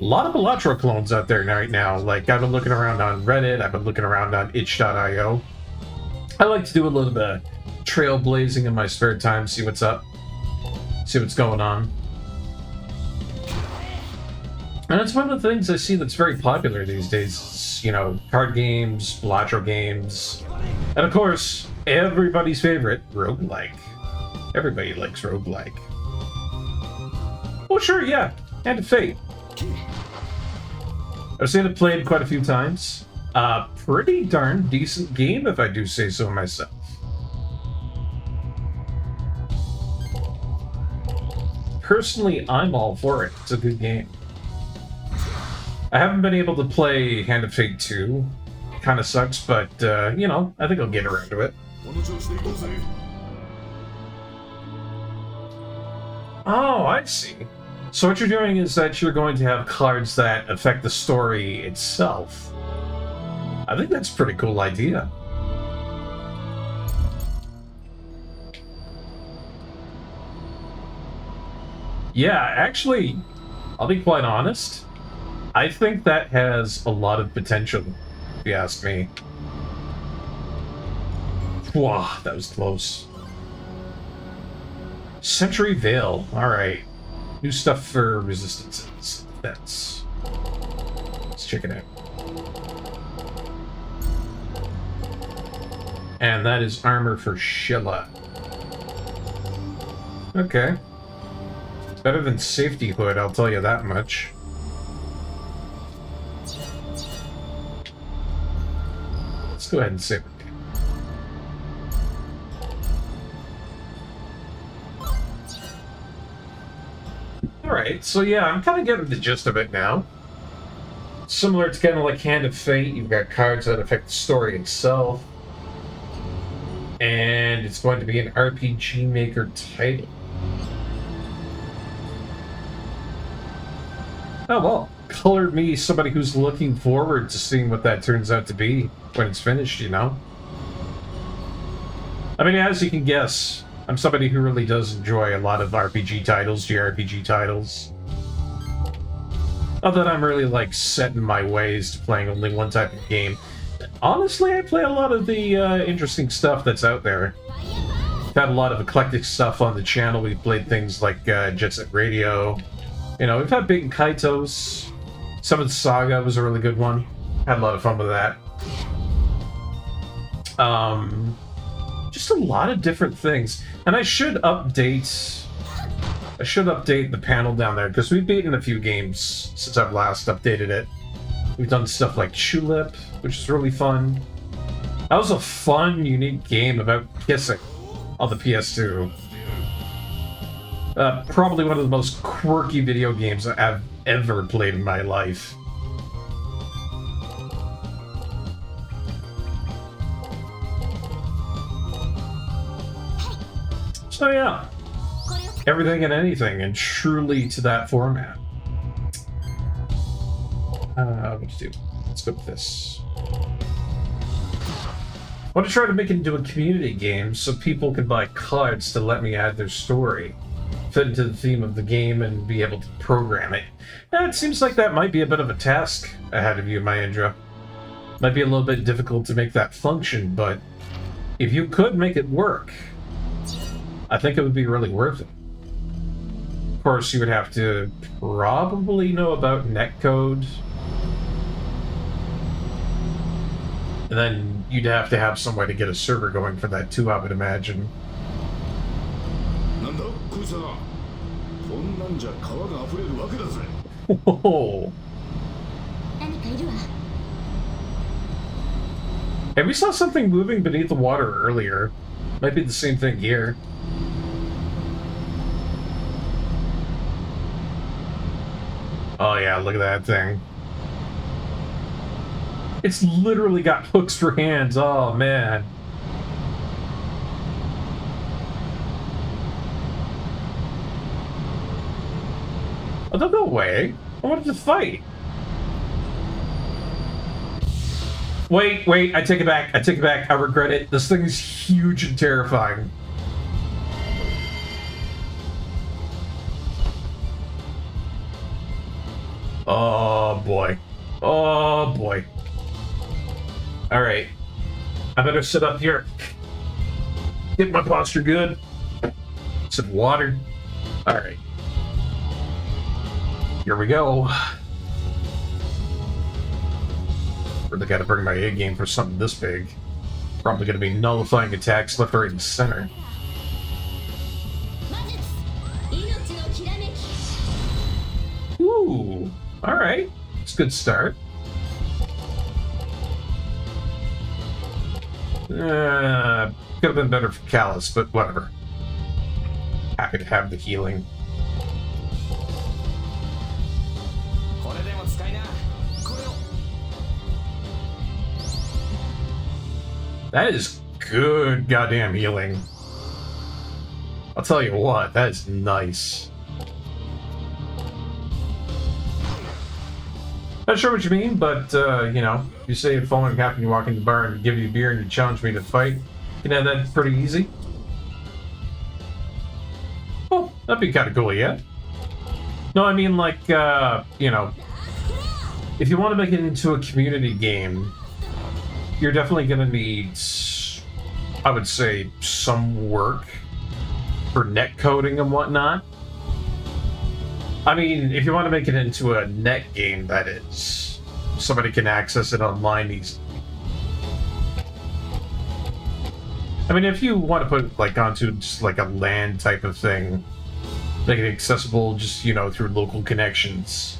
A lot of Elatro clones out there right now. Like, I've been looking around on Reddit, I've been looking around on itch.io. I like to do a little bit of trailblazing in my spare time, see what's up, see what's going on. And it's one of the things I see that's very popular these days, you know, card games, Elatro games, and of course, everybody's favorite, roguelike. Everybody likes roguelike. Oh sure, yeah, Hand of Fate. I've seen it played quite a few times. Pretty darn decent game, if I do say so myself. Personally, I'm all for it. It's a good game. I haven't been able to play Hand of Fate 2. Kind of sucks, but, you know, I think I'll get around to it. Oh, I see. So what you're doing is that you're going to have cards that affect the story itself. I think that's a pretty cool idea. Yeah, actually, I'll be quite honest. I think that has a lot of potential, if you ask me. Wow, that was close. Century Veil, alright. New stuff for resistances. Let's check it out. And that is armor for Shella. Okay. Better than Safety Hood, I'll tell you that much. Let's go ahead and save it. Alright, so yeah, I'm kind of getting the gist of it now. Similar to kind of like Hand of Fate, you've got cards that affect the story itself. And it's going to be an RPG Maker title. Oh well, colored me somebody who's looking forward to seeing what that turns out to be when it's finished, you know? I mean, as you can guess, I'm somebody who really does enjoy a lot of RPG titles, JRPG titles. Not that I'm really, like, set in my ways to playing only one type of game. Honestly, I play a lot of the interesting stuff that's out there. We've had a lot of eclectic stuff on the channel. We've played things like Jet Set Radio. You know, we've had Baten Kaitos. Summon Saga was a really good one. Had a lot of fun with that. Just a lot of different things. And I should update the panel down there, because we've beaten a few games since I've last updated it. We've done stuff like Tulip, which is really fun. That was a fun, unique game about kissing on the PS2. Probably one of the most quirky video games I've ever played in my life. So yeah, everything and anything, and truly to that format. What to do? Let's go with this. I want to try to make it into a community game so people can buy cards to let me add their story, fit into the theme of the game, and be able to program it. It seems like that might be a bit of a task ahead of you, Mahendra. Might be a little bit difficult to make that function, but if you could make it work, I think it would be really worth it. Of course, you would have to probably know about netcode. And then you'd have to have some way to get a server going for that too, I would imagine. Whoa. Hey, we saw something moving beneath the water earlier. Might be the same thing here. Oh yeah, look at that thing. It's literally got hooks for hands. Oh man. Oh, don't go away. I wanted to fight. Wait, I take it back. I regret it. This thing is huge and terrifying. Oh boy. Oh boy. Alright. I better sit up here. Get my posture good. Some water. Alright. Here we go. Really gotta bring my A game for something this big. Probably gonna be nullifying attacks left, right, and center. Ooh. Alright. It's a good start. Could have been better for Callus, but whatever. Happy to have the healing. That is good goddamn healing. I'll tell you what, that is nice. Not sure what you mean, but, you know, you say if following happened, you walk in the bar and give you a beer and you challenge me to fight, you know, that's pretty easy. Oh, that'd be kind of cool, yeah? No, I mean, like, you know, if you want to make it into a community game, you're definitely going to need, I would say, some work for netcoding and whatnot. I mean, if you want to make it into a net game, that is, somebody can access it online easily. I mean, if you want to put it, like, onto just, like, a LAN type of thing, make it accessible just, you know, through local connections,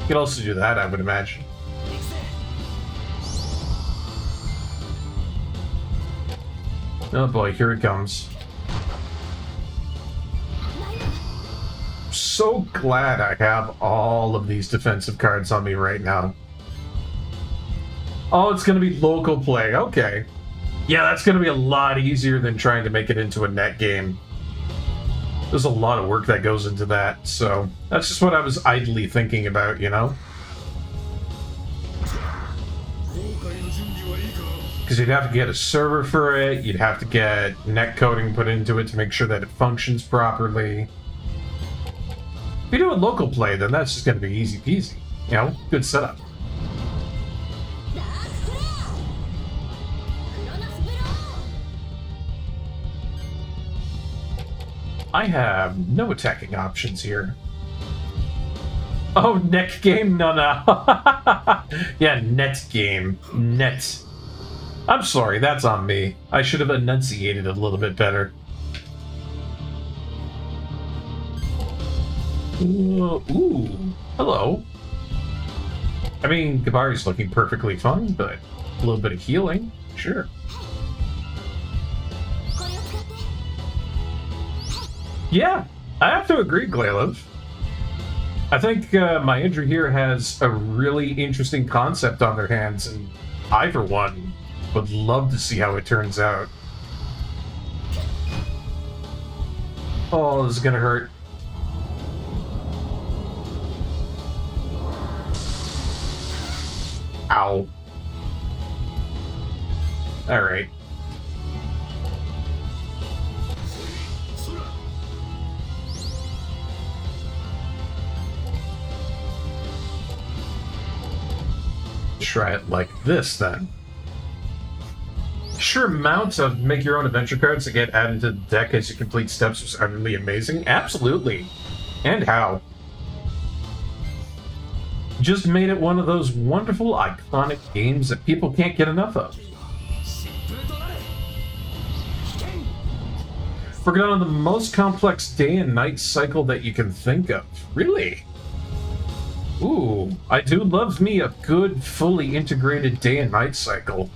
you can also do that, I would imagine. Oh boy, here it comes. So glad I have all of these defensive cards on me right now. Oh, it's going to be local play. Okay. Yeah, that's going to be a lot easier than trying to make it into a net game. There's a lot of work that goes into that, so that's just what I was idly thinking about, you know? Because you'd have to get a server for it, you'd have to get netcoding put into it to make sure that it functions properly. If you do a local play, then that's just going to be easy peasy. You know, good setup. I have no attacking options here. Oh, neck game? No. Yeah, net game. Net. I'm sorry, that's on me. I should have enunciated it a little bit better. Ooh, hello. I mean, Gabari's looking perfectly fine, but a little bit of healing, sure. Yeah, I have to agree, Glaylov. I think my injury here has a really interesting concept on their hands, and I, for one, would love to see how it turns out. Oh, this is gonna hurt. Ow. Alright. Try it like this, then. Sure, amount of make your own adventure cards that get added to the deck as you complete steps was utterly amazing. Absolutely. And how? Just made it one of those wonderful, iconic games that people can't get enough of. Working on the most complex day and night cycle that you can think of. Really? Ooh, I do love me a good, fully integrated day and night cycle.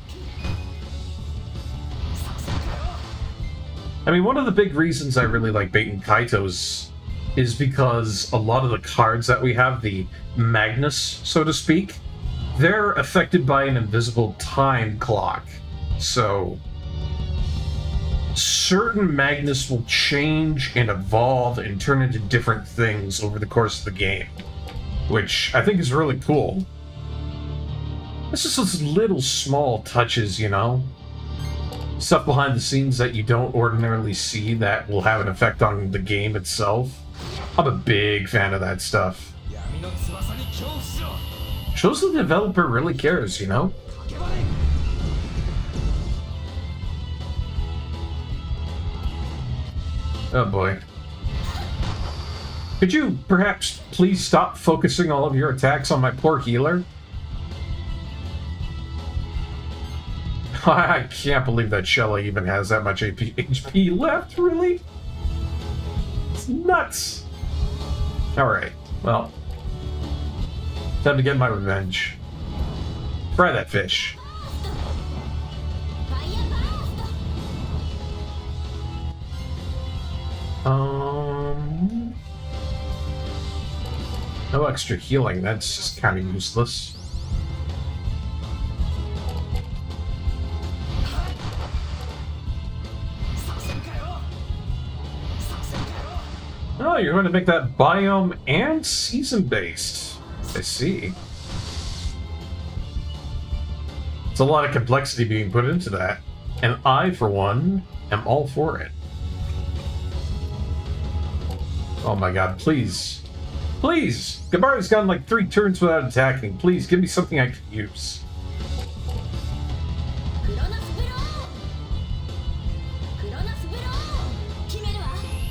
I mean, one of the big reasons I really like Baten Kaitos is because a lot of the cards that we have, the Magnus, so to speak, they're affected by an invisible time clock. So, certain Magnus will change and evolve and turn into different things over the course of the game, which I think is really cool. It's just those little small touches, you know? Stuff behind the scenes that you don't ordinarily see that will have an effect on the game itself. I'm a big fan of that stuff. Shows the developer really cares, you know? Oh boy. Could you perhaps please stop focusing all of your attacks on my poor healer? I can't believe that Shella even has that much HP left, really? It's nuts! Alright, well. Time to get my revenge. Fry that fish. No extra healing, that's just kind of useless. Oh, you're going to make that biome and season-based. I see. It's a lot of complexity being put into that. And I, for one, am all for it. Oh my god, please. Please! Gabari's gone like 3 turns without attacking. Please, give me something I can use.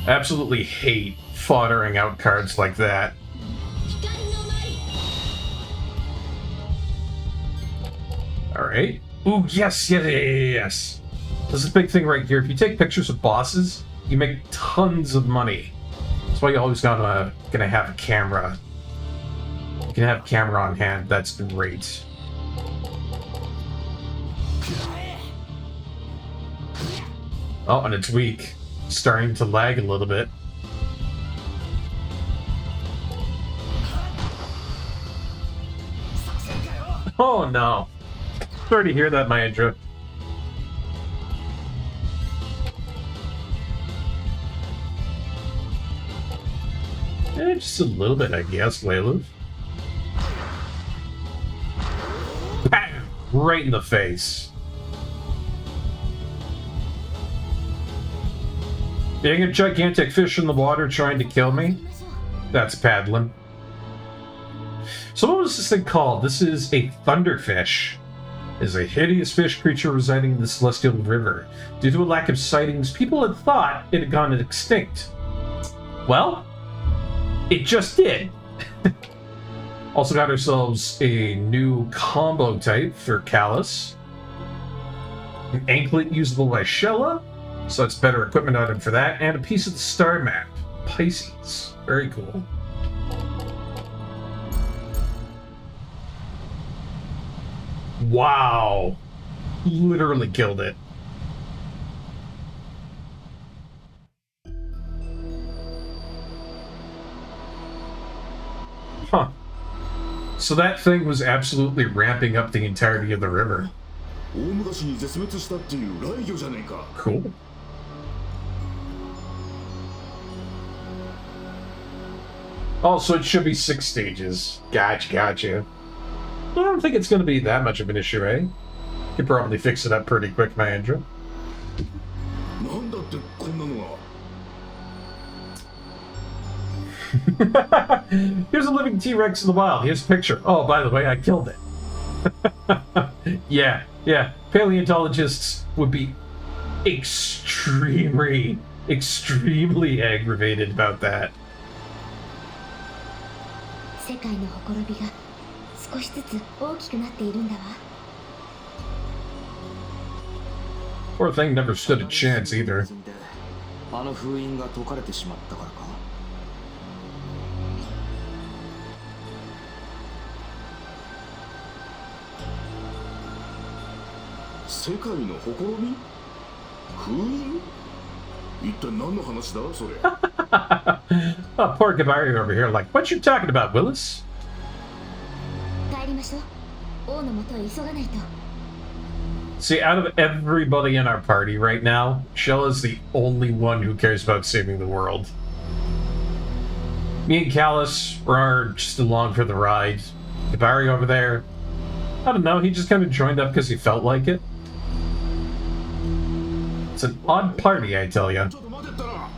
I absolutely hate foddering out cards like that. Alright. Ooh, yes. This is a big thing right here. If you take pictures of bosses, you make tons of money. That's why you always gonna have a camera. You can have a camera on hand. That's great. Oh, and it's weak. Starting to lag a little bit. Oh no. Sorry to hear that, Maendra. Just a little bit, I guess, Layla. Bam! Right in the face. Being a gigantic fish in the water trying to kill me? That's paddling. So what was this thing called? This is a thunderfish. It is a hideous fish creature residing in the Celestial River. Due to a lack of sightings, people had thought it had gone extinct. Well, it just did. Also got ourselves a new combo type for Kaitos. An anklet usable by Shella, so that's better equipment item for that, and a piece of the star map, Pisces. Very cool. Wow. Literally killed it. Huh. So that thing was absolutely ramping up the entirety of the river. 大昔に絶滅したっていう雷魚じゃねえか。 Cool. Oh, so it should be 6 stages. Gotcha. I don't think it's going to be that much of an issue, eh? Could probably fix it up pretty quick, my Andrew. なんだってこんなのが。 Here's a living T-Rex in the wild. Here's a picture. Oh, by the way, I killed it. Yeah. Paleontologists would be extremely aggravated about that. 世界のほころびが少しずつ大きくなっているんだわ。 Poor thing never stood a chance either. あの封印が解かれてしまったからか。世界のほころび？封印？一体何の話だそれ？ Oh, poor Gabari over here, like, what you talking about, Willis? 帰りましょう。王の元へ急がないと。 See, out of everybody in our party right now, Shella's the only one who cares about saving the world. Me and Kaitos are just along for the ride. Gabari over there, I don't know, he just kind of joined up because he felt like it. It's an odd party, I tell ya. ちょっと待てったら。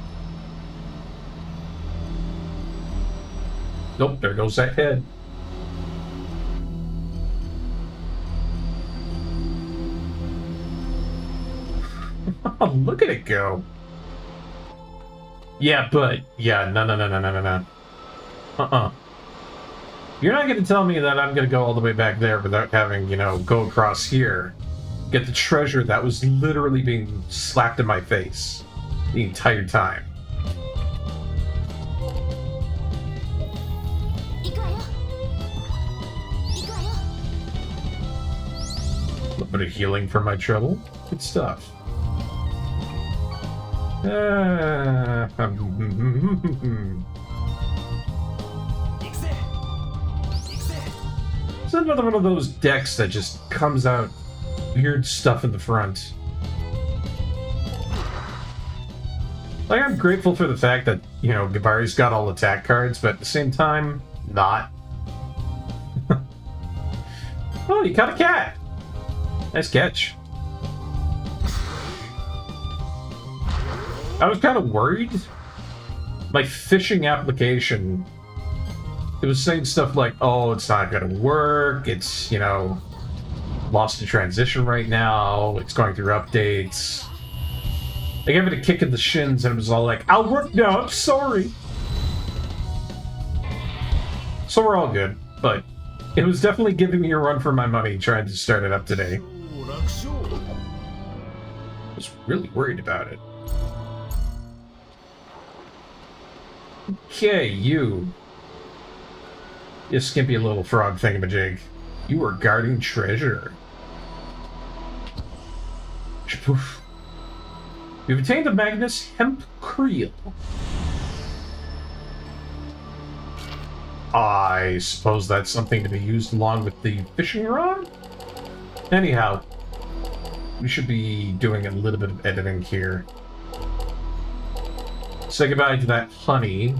Nope, there goes that head. Look at it go. Yeah, but... Yeah, no. You're not going to tell me that I'm going to go all the way back there without having, go across here. Get the treasure that was literally being slapped in my face the entire time. 行くわよ。行くわよ。 A little bit of healing for my trouble. Good stuff. It's another one of those decks that just comes out weird stuff in the front. Like, I'm grateful for the fact that, Gabari's got all attack cards, but at the same time, not. Oh, you caught a cat! Nice catch. I was kind of worried. My fishing application, it was saying stuff like, oh, it's not going to work, it's, lost in transition right now, it's going through updates. I gave it a kick in the shins and it was all like, I'll work now, I'm sorry. So we're all good, but it was definitely giving me a run for my money trying to start it up today. I was really worried about it. Okay, you skimpy little frog thingamajig. You are guarding treasure. Shapoof. We've obtained the Magnus hemp creel. I suppose that's something to be used along with the fishing rod? Anyhow, we should be doing a little bit of editing here. Say goodbye to that honey.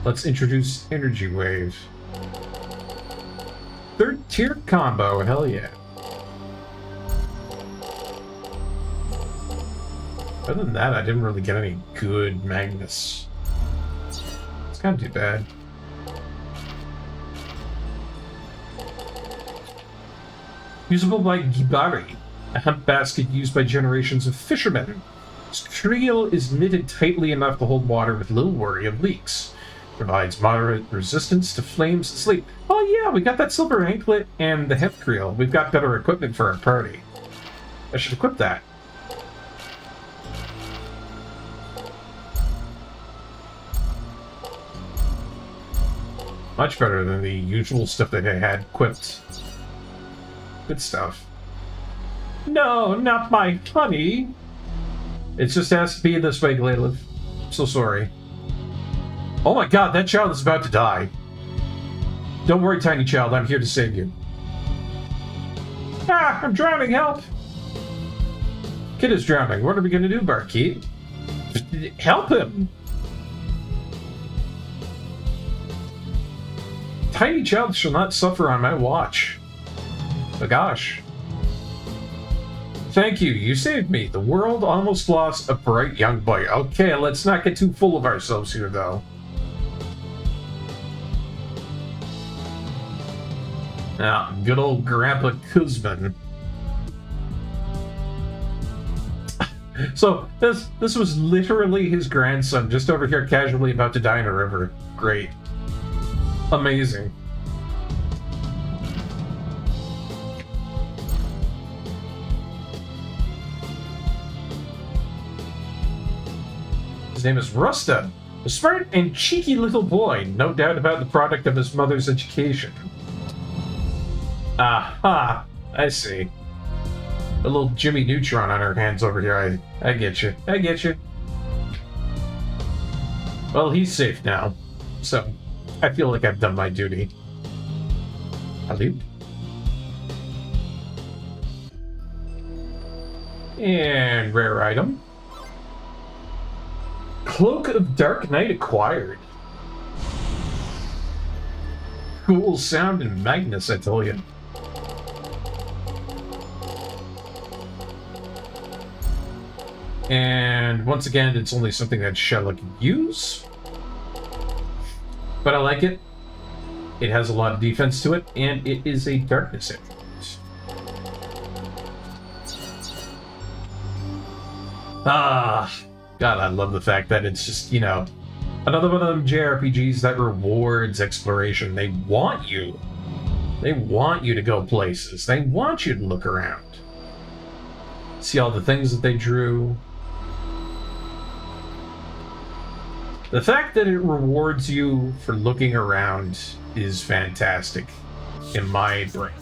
Let's introduce Energy Wave. 3rd tier combo, hell yeah. Other than that, I didn't really get any good Magnus. It's kind of too bad. Usable by Gibari, a hemp basket used by generations of fishermen. Its creel is knitted tightly enough to hold water with little worry of leaks. Provides moderate resistance to flames and sleep. Oh yeah, we got that silver anklet and the hemp creel. We've got better equipment for our party. I should equip that. Much better than the usual stuff that I had equipped. Good stuff. No, not my honey. It just has to be this way, Glayliv. I'm so sorry. Oh my god, that child is about to die. Don't worry, tiny child, I'm here to save you. Ah, I'm drowning, help! Kid is drowning. What are we gonna do, Barkeep? Help him! Tiny child shall not suffer on my watch. Oh gosh. Thank you, you saved me. The world almost lost a bright young boy. Okay, let's not get too full of ourselves here, though. Now, good old Grandpa Kuzman. So, this was literally his grandson, just over here casually about to die in a river. Great. Amazing. His name is Rusta, a smart and cheeky little boy, no doubt about the product of his mother's education. Aha, I see. A little Jimmy Neutron on our hands over here. I get you. I get you. Well, he's safe now, so I feel like I've done my duty. Hello. And rare item. Cloak of Dark Knight acquired. Cool sound in Magnus, I tell you. And once again, it's only something that Shella can use. But I like it. It has a lot of defense to it, and it is a darkness attribute. Ah, God, I love the fact that it's just, you know, another one of them JRPGs that rewards exploration. They want you. They want you to go places. They want you to look around. See all the things that they drew. The fact that it rewards you for looking around is fantastic in my brain.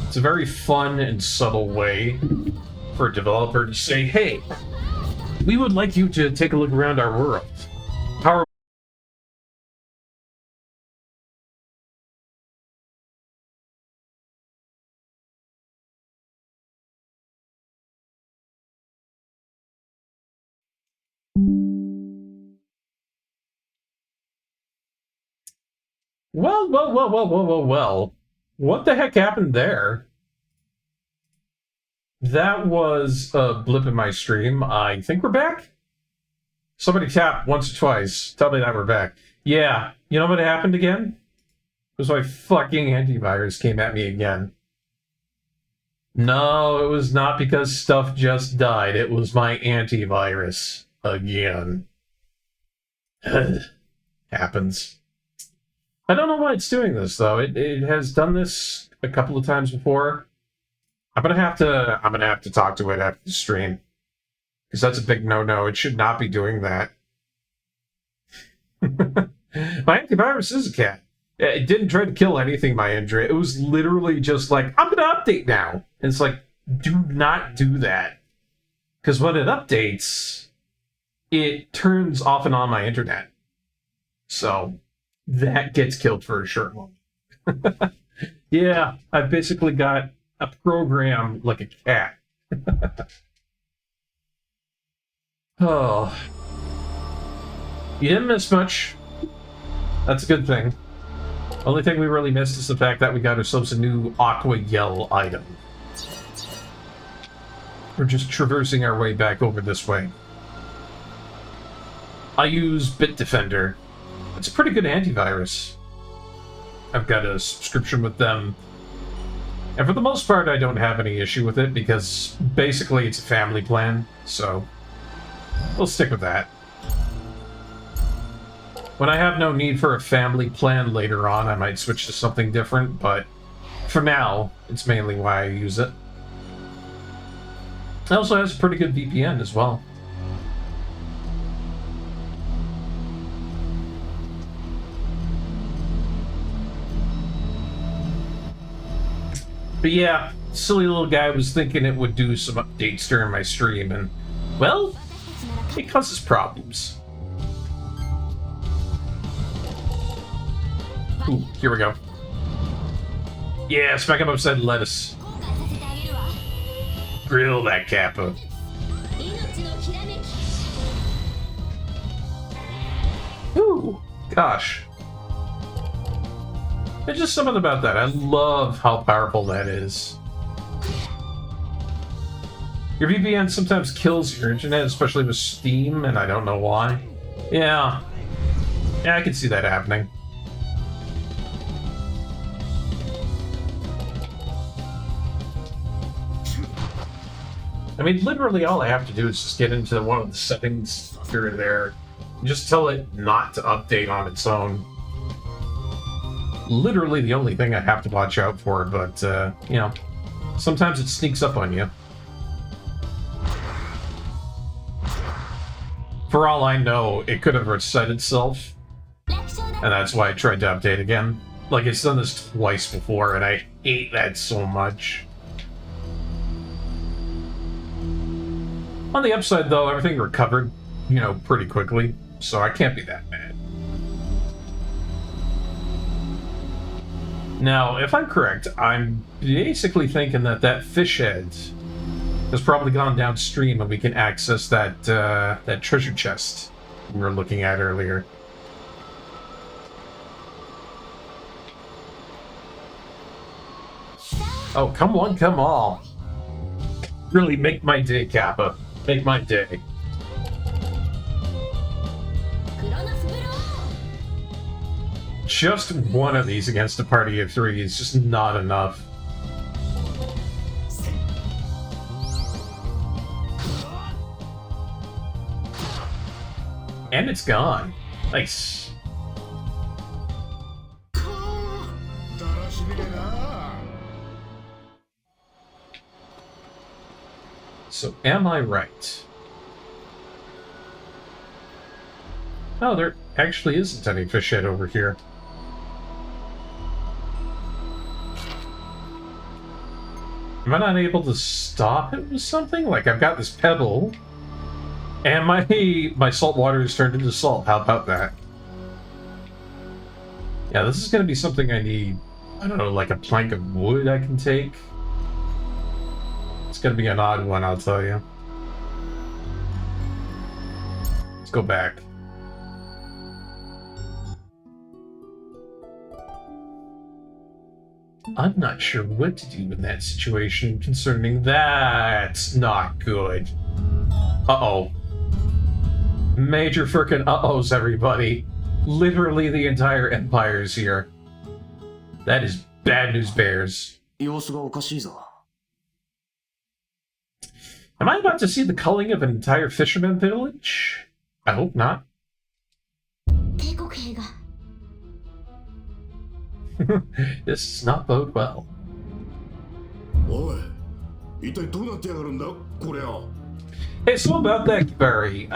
It's a very fun and subtle way for a developer to say, hey, we would like you to take a look around our world. How are Well. What the heck happened there? That was a blip in my stream. I think we're back? Somebody tap once or twice. Tell me that we're back. Yeah, you know what happened again? It was my fucking antivirus came at me again. No, it was not because stuff just died. It was my antivirus again. Happens. I don't know why it's doing this though. It has done this a couple of times before. I'm gonna have to talk to it after the stream, because that's a big no-no. It should not be doing that. My antivirus is a cat. It didn't try to kill anything by injury. It was literally just like, I'm gonna update now. And it's like, do not do that, because when it updates, it turns off and on my internet. So that gets killed for a short moment. Yeah, I've basically got a program like a cat. Oh. You didn't miss much. That's a good thing. Only thing we really missed is the fact that we got ourselves a new Aqua Yell item. We're just traversing our way back over this way. I use Bitdefender. It's a pretty good antivirus. I've got a subscription with them. And for the most part, I don't have any issue with it because basically it's a family plan, so we'll stick with that. When I have no need for a family plan later on, I might switch to something different, but for now, it's mainly why I use it. It also has a pretty good VPN as well. But yeah, silly little guy was thinking it would do some updates during my stream, and, well, it causes problems. Ooh, here we go. Yeah, smack him upside lettuce. Grill that Kappa. Ooh, gosh. There's just something about that. I love how powerful that is. Your VPN sometimes kills your internet, especially with Steam, and I don't know why. Yeah. Yeah, I can see that happening. I mean, literally all I have to do is just get into one of the settings here and there, and just tell it not to update on its own. Literally the only thing I have to watch out for, but, you know, sometimes it sneaks up on you. For all I know, it could have reset itself, and that's why I tried to update again. Like, it's done this twice before, and I hate that so much. On the upside, though, everything recovered, you know, pretty quickly, so I can't be that mad. Now, if I'm correct, I'm basically thinking that that fish head has probably gone downstream and we can access that, that treasure chest we were looking at earlier. Oh, come on, come on. Really make my day, Kappa. Make my day. Just one of these against a party of 3 is just not enough. And it's gone. Nice. So, am I right? No, there actually isn't any fish head over here. Am I not able to stop it with something? Like, I've got this pebble, and my salt water is turned into salt. How about that? Yeah, this is going to be something I need, I don't know, like a plank of wood I can take. It's going to be an odd one, I'll tell you. Let's go back. I'm not sure what to do in that situation concerning that's not good. Uh-oh. Major frickin' uh-ohs, everybody. Literally the entire Empire's here. That is bad news bears. Am I about to see the culling of an entire fisherman village? I hope not. This does not bode well. Hey, so about that, Barry,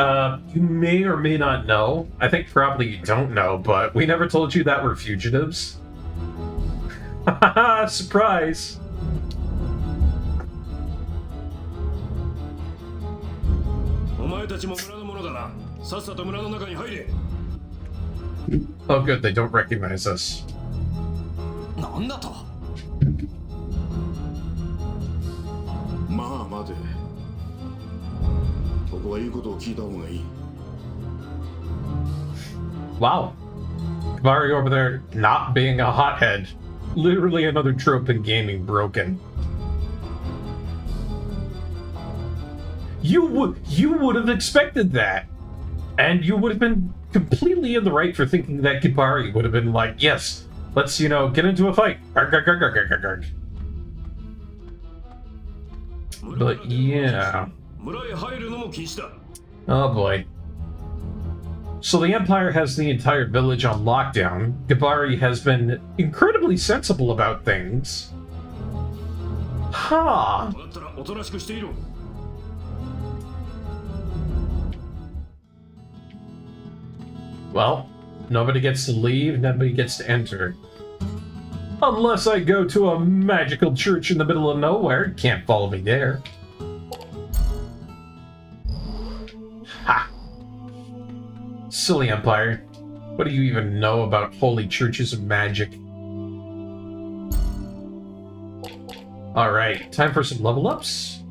you may or may not know, I think probably you don't know, but we never told you that we're fugitives. Haha, surprise! Oh good, they don't recognize us. Wow. Kabari over there not being a hothead. Literally another trope in gaming broken. You would have expected that. And you would have been completely in the right for thinking that Kabari would have been like, yes, let's, you know, get into a fight. But yeah. Oh boy. So the Empire has the entire village on lockdown. Gabari has been incredibly sensible about things. Ha! Huh. だったらおとなしくしていろ。 Well, nobody gets to leave, nobody gets to enter. Unless I go to a magical church in the middle of nowhere. Can't follow me there. Ha! Silly Empire. What do you even know about holy churches and magic? Alright, time for some level ups.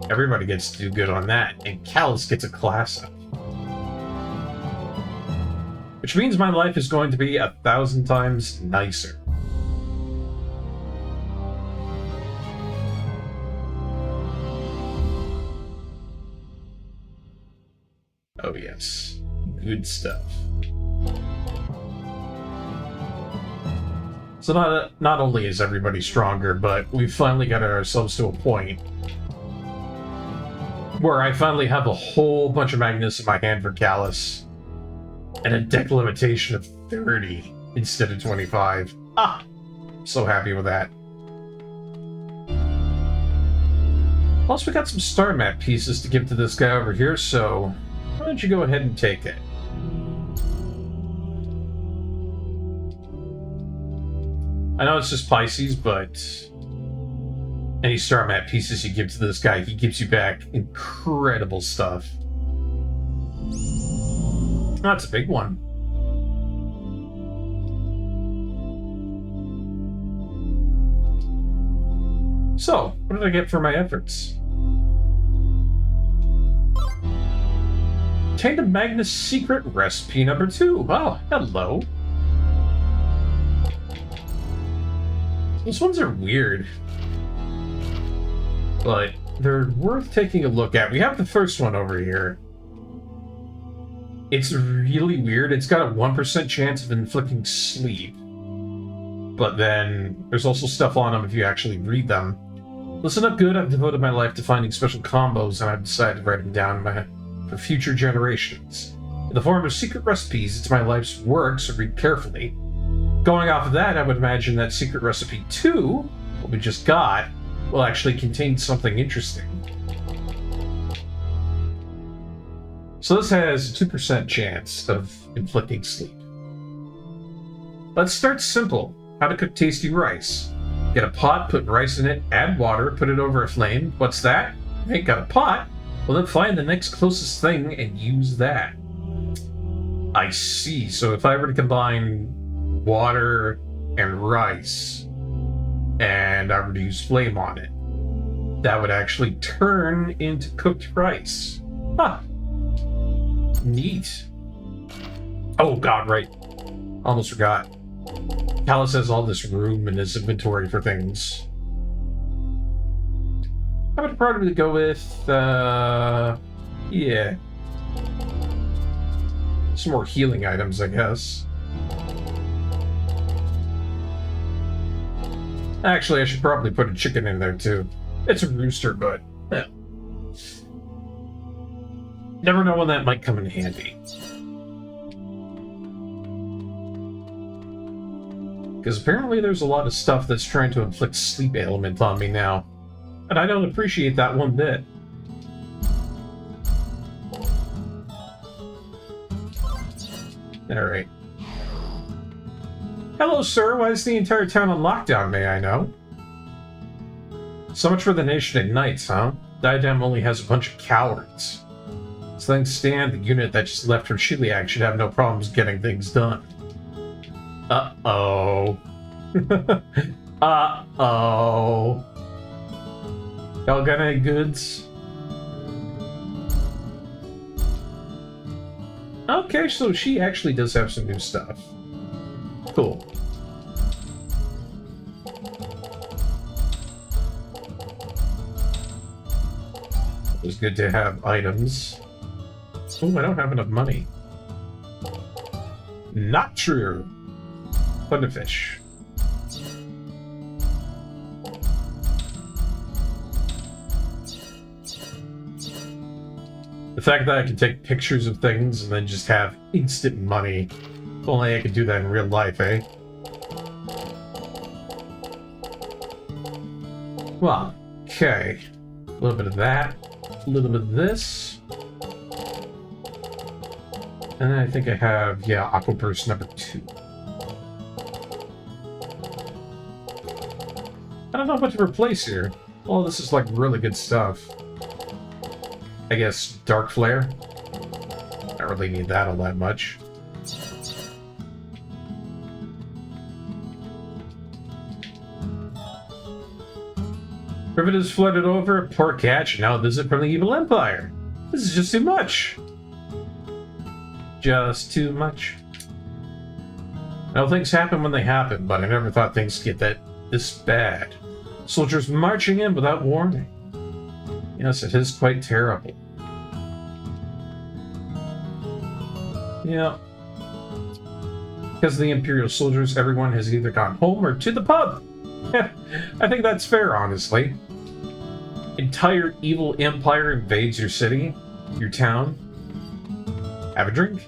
Everybody gets to do good on that, and Callus gets a class up. Which means my life is going to be 1,000 times nicer. Oh yes, good stuff. So not only is everybody stronger, but we've finally got ourselves to a point where I finally have a whole bunch of Magnus in my hand for Callus, and a deck limitation of 30 instead of 25. Ah! So happy with that. Plus, we got some star map pieces to give to this guy over here, so why don't you go ahead and take it? I know it's just Pisces, but any star map pieces you give to this guy, he gives you back incredible stuff. That's a big one. So, what did I get for my efforts? Obtained a Magnus secret recipe number 2. Oh, hello. These ones are weird, but they're worth taking a look at. We have the first one over here. It's really weird. It's got a 1% chance of inflicting sleep. But then there's also stuff on them if you actually read them. Listen up good, I've devoted my life to finding special combos, and I've decided to write them down for future generations. In the form of secret recipes, it's my life's work, so read carefully. Going off of that, I would imagine that secret recipe 2, what we just got, will actually contain something interesting. So this has a 2% chance of inflicting sleep. Let's start simple. How to cook tasty rice. Get a pot, put rice in it, add water, put it over a flame. What's that? Ain't got a pot? Well then find the next closest thing and use that. I see. So if I were to combine water and rice, and I were to use flame on it, that would actually turn into cooked rice. Huh. Neat. Oh god, right. Almost forgot. Callus has all this room in his inventory for things. I would probably go with, yeah. Some more healing items, I guess. Actually, I should probably put a chicken in there, too. It's a rooster, but, yeah. Never know when that might come in handy. Because apparently there's a lot of stuff that's trying to inflict sleep ailment on me now. And I don't appreciate that one bit. Alright. Hello, sir. Why is the entire town on lockdown, may I know? So much for the nation at nights, huh? Diadem only has a bunch of cowards. As things stand, the unit that just left from Chiliac should have no problems getting things done. Uh-oh. Uh-oh. Y'all got any goods? Okay, so she actually does have some new stuff. Cool. It was good to have items. Oh, I don't have enough money. Not true. Fun to fish. The fact that I can take pictures of things and then just have instant money. If only I could do that in real life, eh? Well, okay. A little bit of that. A little bit of this. And then I think I have, yeah, Aqua Burst number 2. I don't know what to replace here. Oh, this is like really good stuff. I guess Dark Flare. I don't really need that all that much. Rivet has flooded over, poor catch, now a visit from the evil empire. This is just too much. Just too much. Now things happen when they happen, but I never thought things get this bad. Soldiers marching in without warning. Yes, it is quite terrible. Yeah. Because of the Imperial soldiers, everyone has either gone home or to the pub. I think that's fair, honestly. Entire evil empire invades your city, your town. Have a drink.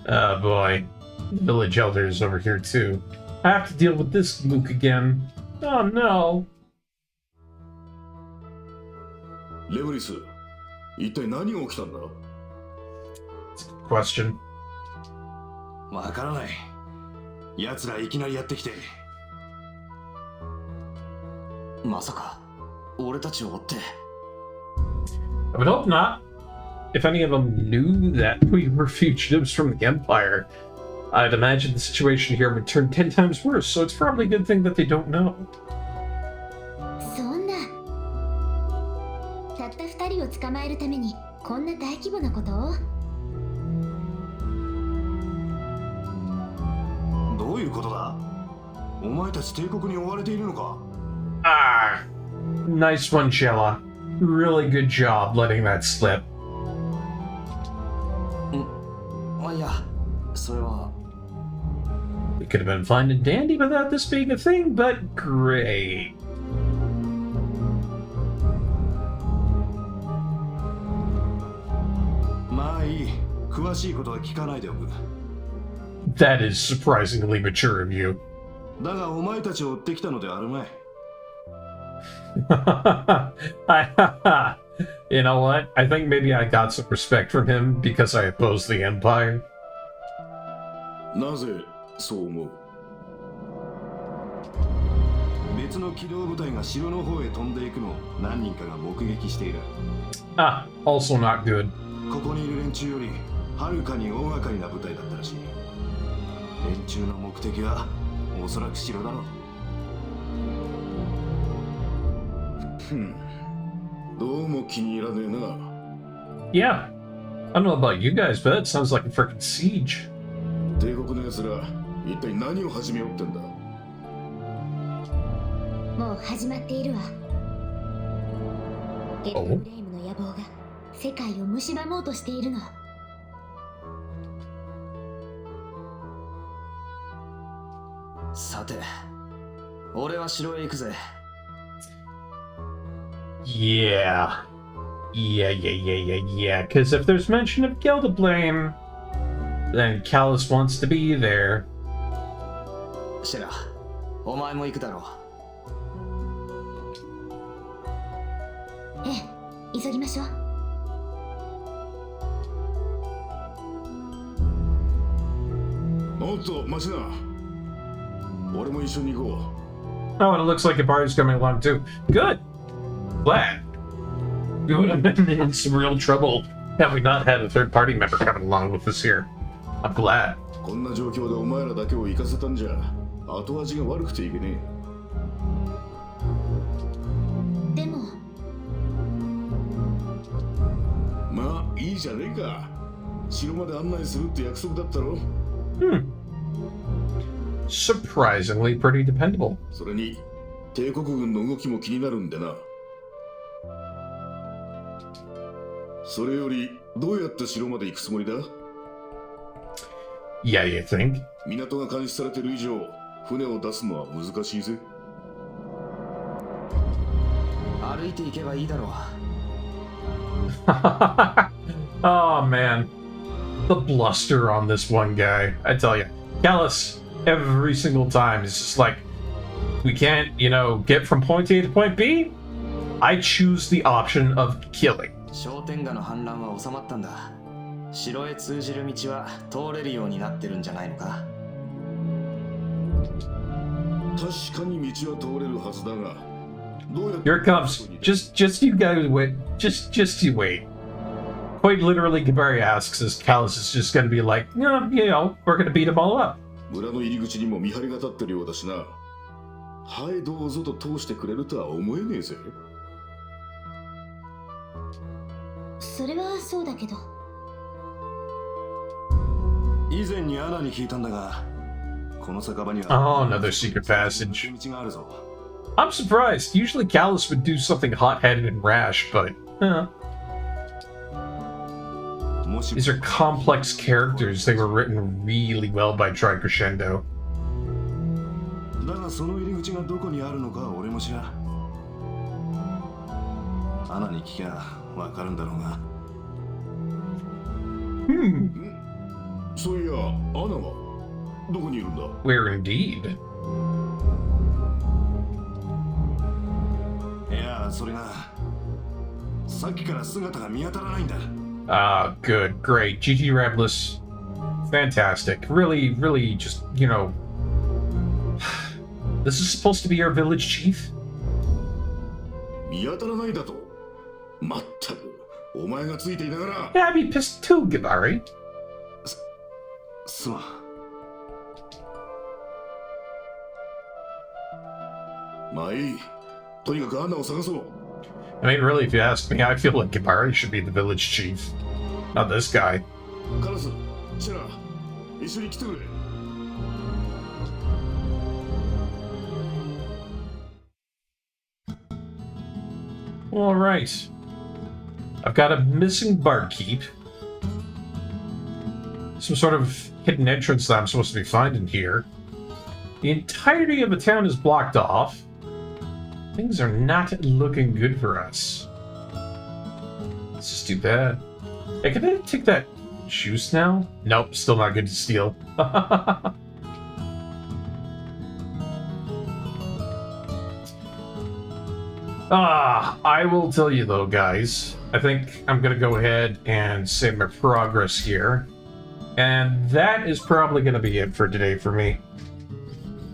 Oh boy. The village elder is over here too. I have to deal with this mook again. Oh no. レブリス、一体何が起きたんだ? Question. わからない。奴らいきなりやってきて。まさか俺たちを追って。 I would hope not. If any of them knew that we were fugitives from the Empire, I'd imagine the situation here would turn 10 times worse, so it's probably a good thing that they don't know. そんな。たった2人を捕まえるためにこんな大規模なことを？どういうことだ? お前たち帝国に追われているのか? Ah, nice one, Chella. Really good job letting that slip. いや、それは。 It could have been fine and dandy without this being a thing, but great. That is surprisingly mature of you. だがお前たちを追ってきたのであるまい。You know what? I think maybe I got some respect from him because I opposed the Empire. なぜそう思う? 別の機動部隊が城の方へ飛んでいくのを何人かが目撃している。Ah, also not good. ここにいる連中よりはるかに大掛かりな部隊だったらしい。連中の目的はおそらく城だろう。どうも気に入らねえな。Yeah. I don't know about you guys, but that sounds like a freaking siege. 帝国の奴ら、一体何を始めようってんだ? もう始まっているわ。ゲットフレームの野望が世界を蝕もうとしているの。さて、俺は城へ行くぜ。Yeah. Because if there's mention of Gil to blame, then Callus wants to be there. シェラ、お前も行くだろう。ええ、急ぎましょう。おっと、待ちな。俺も一緒に行こう。 Oh, and it looks like Ibarra's coming along too. Good. Glad. We would have been in some real trouble had we not had a third-party member coming along with us here. I'm glad. こんな状況でお前らだけを行かせたんじゃ後味が悪くていけねえ。でも。まあいいじゃねえか。城まで案内するって約束だったろ。Surprisingly pretty dependable. それに帝国軍の動きも気になるんでな。それよりどうやって城まで行くつもりだ? Yeah, you think? 港が監視されてる以上、船を出すのは難しいぜ。歩いていけばいいだろう。 Oh man, the bluster on this one guy. I tell you, Callus, every single time is just like, we can't, get from point A to point B. I choose the option of killing. 商店街の反乱は収まったんだ。城へ通じる道は通れるようになってるんじゃないのか。確かに道は通れるはずだが、どうやって Here it comes. Just you guys wait. Just you wait. Quite literally, Gabari asks us, Callus is just gonna be like, we're gonna beat them all up. 村の入り口にも見張りが立ってるようだしな。はいどうぞと通してくれるとは思えねえぜ。それはそうだけど。以前にアナに聞いたんだが、この酒場には Oh, another secret passage. 道があるぞ。 I'm surprised. Usually Callus would do something hot-headed and rash, but these are complex characters. They were written really well by Tri Crescendo. だがその入り口がどこにあるのか俺も知らん。アナに聞きゃわかるんだろうが。そういや、アナはどこにいるんだ？ Where indeed? いや、それがさっきから姿が見当たらないんだ。Ah, good, great. GG Reblis. Fantastic. Really, really just, This is supposed to be our village chief? 見当たらないだと。まったく、お前がついていながら。 Yeah, I'd be pissed too, Gabari. すまん。まあいい。とにかくアナを探そう。I mean, really, if you ask me, I feel like Gabari should be the village chief. Not this guy. カラス、シェラ、一緒に来てくれ。Alright. I've got a missing barkeep. Some sort of hidden entrance that I'm supposed to be finding here. The entirety of the town is blocked off. Things are not looking good for us. Let's just do that. Hey, can I take that juice now? Nope, still not good to steal. I will tell you though, guys. I think I'm gonna go ahead and save my progress here. And that is probably gonna be it for today for me.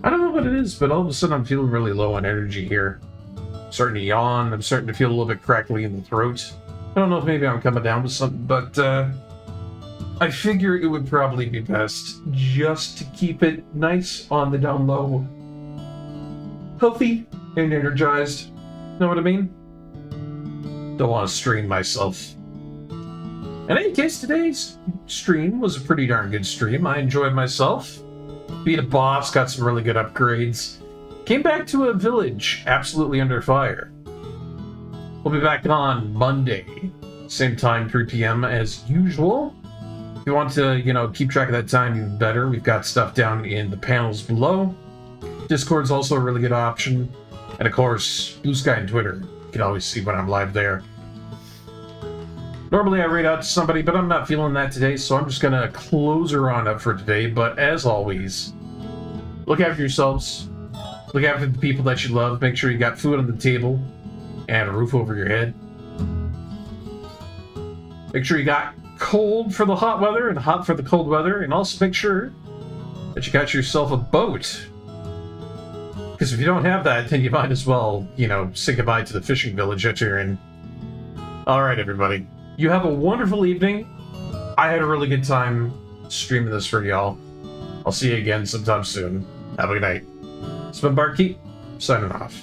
I don't know what it is, but all of a sudden I'm feeling really low on energy here. I'm starting to yawn, I'm starting to feel a little bit crackly in the throat. I don't know if maybe I'm coming down with something, but I figure it would probably be best just to keep it nice on the down low. Healthy and energized. Know what I mean? Don't want to strain myself. In any case, today's stream was a pretty darn good stream. I enjoyed myself. Beat a boss, got some really good upgrades. Came back to a village absolutely under fire. We'll be back on Monday. Same time, 3 p.m. as usual. If you want to, keep track of that time even better, we've got stuff down in the panels below. Discord's also a really good option. And of course, Blue Sky and Twitter. You can always see when I'm live there. Normally I read out to somebody, but I'm not feeling that today, so I'm just gonna close her on up for today. But as always, look after yourselves. Look after the people that you love. Make sure you got food on the table and a roof over your head. Make sure you got cold for the hot weather and hot for the cold weather. And also make sure that you got yourself a boat. Because if you don't have that, then you might as well, say goodbye to the fishing village that you're in. Alright, everybody. You have a wonderful evening. I had a really good time streaming this for y'all. I'll see you again sometime soon. Have a good night. It's been Barkeep, signing off.